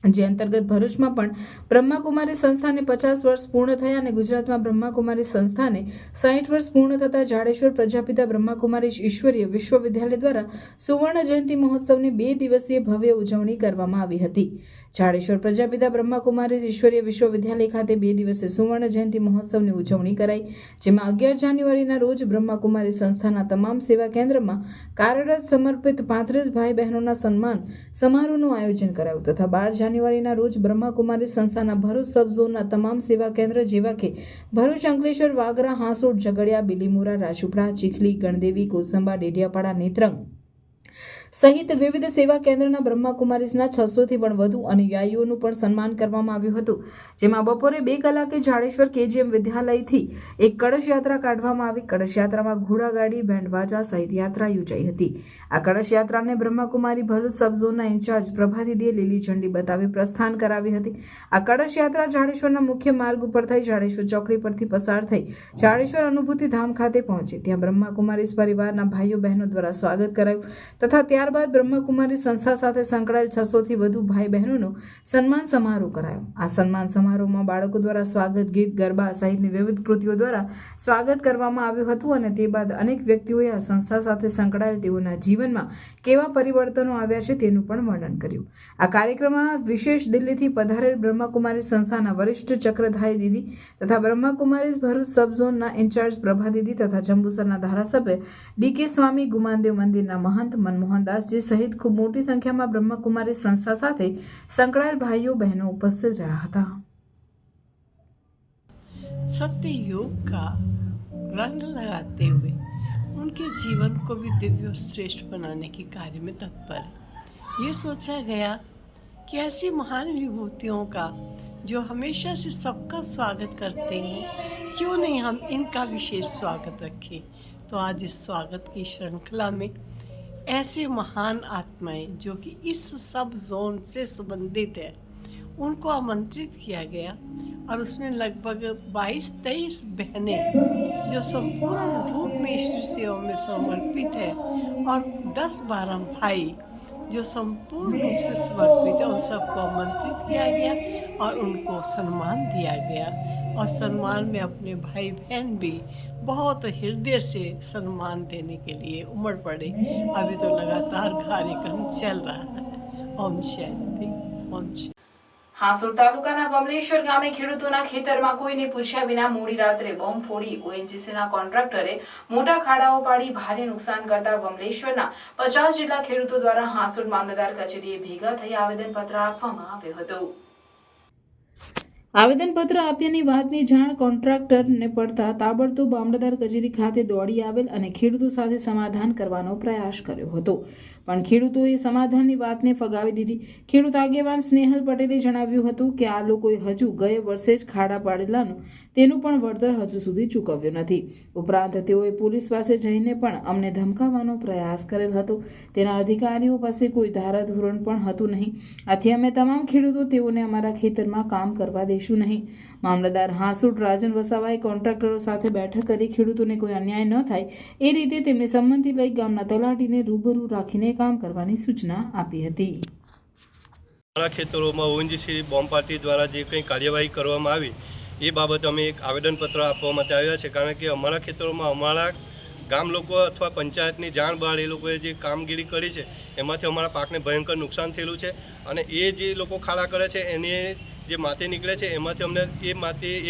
જે અંતર્ગત ભરૂચમાં પણ બ્રહ્માકુમારી સંસ્થાને 50 વર્ષ પૂર્ણ થયા અને ગુજરાતમાં બ્રહ્માકુમારી સંસ્થાને 60 વર્ષ પૂર્ણ થતા જાડેશ્વર પ્રજાપિતા બ્રહ્માકુમારી ઈશ્વરીય વિશ્વવિદ્યાલય દ્વારા સુવર્ણ જયંતિ મહોત્સવની 2 દિવસીય ભવ્ય ઉજવણી કરવામાં આવી હતી. જાડેશ્વર પ્રજાપિતા બ્રહ્માકુમારી ઈશ્વરીય વિશ્વવિદ્યાલય ખાતે 2 દિવસીય સુવર્ણ જયંતિ મહોત્સવની ઉજવણી કરાઈ. જેમાં 11 જાન્યુઆરીના રોજ બ્રહ્માકુમારી સંસ્થાના તમામ સેવા કેન્દ્રમાં કાર્યરત સમર્પિત 35 ભાઈ બહેનોના સન્માન સમારોહનું આયોજન કરાયું તથા 12 જાન્યુઆરીના રોજ બ્રહ્માકુમારી સંસ્થાના ભરૂચ સબ ઝોનના તમામ સેવા કેન્દ્ર જેવા કે ભરૂચ, અંકલેશ્વર, વાગરા, હાંસોડ, ઝઘડિયા, બિલીમોરા, રાજપીપળા, ચીખલી, ગણદેવી, કોસંબા, ડેડિયાપાડા, નેત્રંગ સહિત વિવિધ સેવા કેન્દ્રના બ્રહ્માકુમારીઝના 600થી પણ વધુ અનુયાયીઓનું પણ સન્માન કરવામાં આવ્યું હતું. જેમાં બપોરે 2 કલાકે જાડેશ્વર કેજીએમ વિદ્યાલયથી એક કળશ યાત્રા કાઢવામાં આવી. કળશ યાત્રામાં ઘોડાગાડી, બેન્ડવાજા સહિત યાત્રા યોજાઈ હતી. આ કળશ યાત્રાને બ્રહ્માકુમારી ભરૂચ સબ ઝોનના ઇન્ચાર્જ પ્રભાદીદીએ લીલી ઝંડી બતાવી પ્રસ્થાન કરાવી હતી. આ કળશ યાત્રા જાડેશ્વરના મુખ્ય માર્ગ ઉપર થઈ જાડેશ્વર ચોકડી પરથી પસાર થઈ જાડેશ્વર અનુભૂતિ ધામ ખાતે પહોંચી. ત્યાં બ્રહ્માકુમારી પરિવારના ભાઈઓ બહેનો દ્વારા સ્વાગત કરાયું તથા ત્યારબાદ બ્રહ્માકુમારી સંસ્થા સાથે સંકળાયેલ 600થી વધુ ભાઈ બહેનોનો સન્માન સમારોહ કરાયો. આ સન્માન સમારોહમાં બાળકો દ્વારા સ્વાગત ગીત, ગરબા સહિતની વિવિધ કૃતિઓ દ્વારા સ્વાગત કરવામાં આવ્યું હતું અને તે બાદ અનેક વ્યક્તિઓએ આ સંસ્થા સાથે સંકળાયેલ તેઓના જીવનમાં કેવા પરિવર્તનો આવ્યા છે તેનું પણ વર્ણન કર્યું. આ કાર્યક્રમમાં વિશેષ દિલ્હીથી પધારેલ બ્રહ્માકુમારી સંસ્થાના વરિષ્ઠ ચક્રધારી દીદી તથા બ્રહ્માકુમારી ભરૂચ સબ ઝોનના ઇન્ચાર્જ પ્રભા દીદી તથા જંબુસરના ધારાસભ્ય ડી.કે. સ્વામી, ગુમાનદેવ મંદિરના મહંત મનમોહન દાસજી સહિત ખૂબ મોટી સંખ્યામાં બ્રહ્માકુમારી સંસ્થા સાથે સંકળાયેલ ભાઈઓ बहनों उपस्थित रहा था. सत्य योग का रंग लगाते हुए उनके जीवन को भी दिव्य और श्रेष्ठ बनाने के कार्य में तत्पर है. ये सोचा गया कि ऐसी महान विभूतियों का जो हमेशा से सबका स्वागत करते हैं, क्यों नहीं हम इनका विशेष स्वागत रखें. तो आज इस स्वागत की श्रृंखला में ऐसे महान आत्माएं जो कि इस सब जोन से संबंधित है, उनको आमंत्रित किया गया और उसमें लगभग 22-23 बहनें जो संपूर्ण रूप में ईश्वर सेवा में समर्पित है और 10-12 भाई जो संपूर्ण रूप से समर्पित है, उन सबको आमंत्रित किया गया और उनको सम्मान दिया गया. और सम्मान में अपने भाई बहन भी बहुत हृदय से सम्मान देने के लिए उमड़ पड़े. अभी तो लगातार कार्यक्रम चल रहा है. ओम शांति. ओम शांति. હાંસોડ તાલુકાના વમલેશ્વર ગામે ખેડૂતોના ખેતરમાં કોઈને પૂછ્યા વિના મોડી રાત્રે બોમ્બ ફોડી ઓએનજીસીના કોન્ટ્રાક્ટરે મોટા ખાડાઓ પાડી ભારે નુકસાન કરતા વમલેશ્વરના 50 જેટલા ખેડૂતો દ્વારા હાંસોડ મામલતદાર કચેરીએ ભેગા થઈ આવેદનપત્ર આપવામાં આવ્યું હતું. આવેદનપત્ર આપ્યાની વાતની જાણ કોન્ટ્રાક્ટરને પડતા તાબડતોબ મામલતદાર કચેરી ખાતે દોડી આવેલ અને ખેડૂતો સાથે સમાધાન કરવાનો પ્રયાસ કર્યો હતો, પણ ખેડૂતોએ સમાધાનની વાતને ફગાવી દીધી. ખેડૂત આગેવાન સ્નેહલ પટેલે જણાવ્યું હતું કે આ લોકોએ હજુ ગયા વર્ષે જ ખાડા પાડેલાનું તેનું પણ વળતર હજુ સુધી ચૂકવ્યું નથી. ઉપરાંત તેઓએ પોલીસ પાસે જઈને પણ અમને ધમકાવવાનો પ્રયાસ કરેલ હતો. તેના અધિકારીઓ પાસે કોઈ ધારાધોરણ પણ હતું નહીં. આથી અમે તમામ ખેડૂતો તેઓને અમારા ખેતરમાં કામ કરવા દઈશું નહીં. મામલતદાર હાંસુટ રાજન વસાવાએ કોન્ટ્રાક્ટરો સાથે બેઠક કરી ખેડૂતોને કોઈ અન્યાય ન થાય એ રીતે તેમની સંમતિ લઈ ગામના તલાટીને રૂબરૂ રાખીને કામ કરવાની સૂચના આપી હતી. અમારા ખેતરોમાં ઓએનજીસી બોમ્બ પાર્ટી દ્વારા જે કંઈ કાર્યવાહી કરવામાં આવી એ બાબતે અમે એક આવેદનપત્ર આપવા માટે આવ્યા છે, કારણ કે અમારા ખેતરોમાં અમારા ગામ લોકો અથવા પંચાયતની જાણ બહાર એ લોકોએ જે કામગીરી કરી છે એમાંથી અમારા પાકને ભયંકર નુકસાન થયેલું છે. અને એ જે લોકો ખાડા કરે છે એની જે માટી નીકળે છે એમાંથી અમને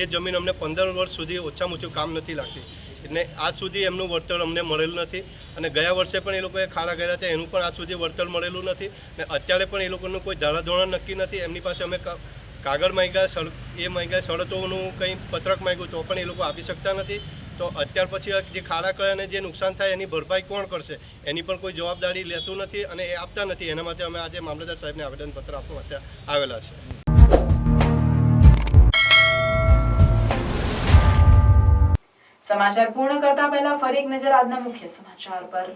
એ જમીન અમને 15 વર્ષ સુધી ઓછામાં ઓછું કામ નથી લાગતી. એટલે આજ સુધી એમનું વળતર અમને મળેલું નથી. અને ગયા વર્ષે પણ એ લોકોએ ખાડા કર્યા હતા એનું પણ આજ સુધી વળતર મળેલું નથી. અને અત્યારે પણ એ લોકોનું કોઈ ધારાધોરણ નક્કી નથી. એમની પાસે અમે કાગળ માંગ્યા, એ માંગ્યા, શરતોનું કંઈ પત્રક માંગ્યું તો પણ એ લોકો આપી શકતા નથી. તો અત્યાર પછી જે ખાડા કરે અને જે નુકસાન થાય એની ભરપાઈ કોણ કરશે એની પણ કોઈ જવાબદારી લેતું નથી અને એ આપતા નથી. એના માટે અમે આજે મામલતદાર સાહેબને આવેદનપત્ર આપવા માટે આવેલા છે. સમાચાર પૂર્ણ કરતા પહેલા ફરી એક નજર આજના મુખ્ય સમાચાર પર.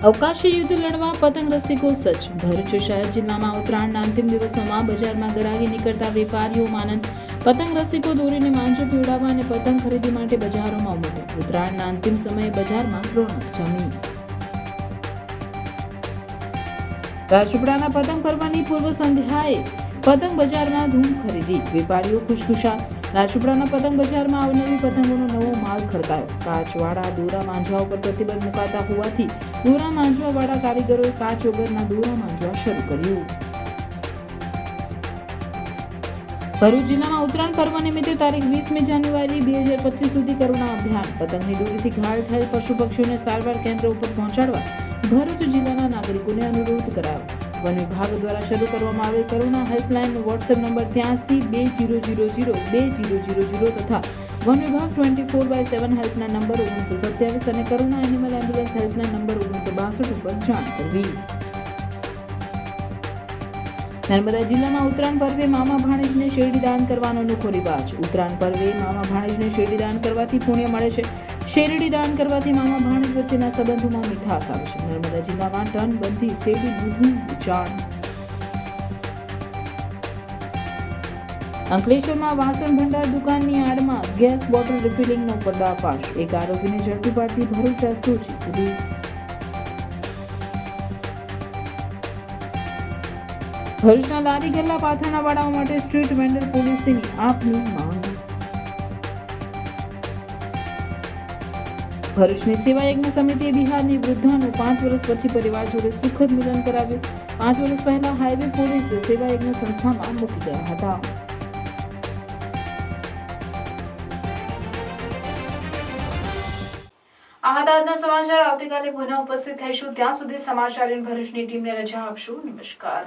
અવકાશી યુદ્ધ લડવા પતંગ રસિકો સજ્જ. ભરૂચ શહેર જિલ્લામાં ઉત્તરાયણના અંતિમ દિવસોમાં બજારમાં ગરાગી નીકળતા વેપારીઓમાં આનંદ. પતંગ રસિકો દોરીને માંજો પીવડાવવા અને પતંગ ખરીદી માટે બજારોમાં ઉમટ્યા. ઉત્તરાયણના અંતિમ સમયે બજારમાં રોનક જામી. રાજપીપળાના પતંગ પર્વની પૂર્વ સંધ્યાએ પતંગ બજારમાં ધૂમ ખરીદી. વેપારીઓ ખુશખુશાલ. રાજપીપળાના પતંગ બજારમાં અવનવી પતંગોનો નવો માલ ખડકાયો. કાચવાળા દોરા માંજવા ઉપર પ્રતિબંધ મુકાતા હોવાથી દોરા માંજવાવાળા કારીગરોએ કાચ વગરના દોરા માંજવા શરૂ કર્યું. ભરૂચ જિલ્લામાં ઉત્તરાયણ પર્વ નિમિત્તે તારીખ 20મી જાન્યુઆરી 2025 સુધી કરુણા અભિયાન. પતંગની દોરીથી ઘાયલ થયેલ પશુ પક્ષીઓને સારવાર કેન્દ્ર ઉપર પહોંચાડવા ભરૂચ જિલ્લાના નાગરિકોને અનુરોધ કરાયો. વન વિભાગ દ્વારા શરૂ કરવામાં આવેલ કરુણા હેલ્પલાઇન વોટ્સએપ નંબર 8320002000 તથા વન વિભાગ 24/7 હેલ્પલાઇન નંબર 1927 અને કરુણા એનિમલ એમ્બ્યુલન્સ હેલ્પલાઇન નંબર 1962 ઉપર જાણ કરવી. નર્મદા જિલ્લામાં ઉત્તરાયણ પર્વે મામા ભાણેજને શેરડી દાન કરવાનો અનોખો રિવાજ. ઉત્તરાયણ પર્વે મામા ભાણેજને શેરડી દાન કરવાથી પુણ્ય મળે છે. શેરડી દાન કરવાથી મામા ભાણેજ વચ્ચેના સંબંધોમાં મીઠાશ આવે છે. નર્મદા જિલ્લામાં ટન બંધી શેરડીનું વેચાણ. અંકલેશ્વરમાં વાસણ ભંડાર દુકાનની આડમાં ગેસ બોટલ રિફિલિંગનો પર્દાફાશ. એક આરોપીને ઝડપી પાડતી ભરૂચ એસઓજી પોલીસ. ભરૂચના લારી ગલ્લા પાથાના વાળાઓ માટે સ્ટ્રીટ વેન્ડર પોલિસીની આપની માંગ. ભરૂચની સેવા યજ્ઞ સમિતિએ બિહારની વૃદ્ધાનું 5 વર્ષ પછી પરિવાર જોડે સુખદ મિલન કરાવ્યું. 5 વર્ષ પહેલા હાઈવે પોલીસ સેવા યજ્ઞ સંસ્થામાં મૂકી ગયા હતા. આ હતા આજના સમાચાર. આવતીકાલે પુનઃ ઉપસ્થિત થઈશું. ત્યાં સુધી સમાચાર ભરૂચની ટીમને રજા આપશું. નમસ્કાર.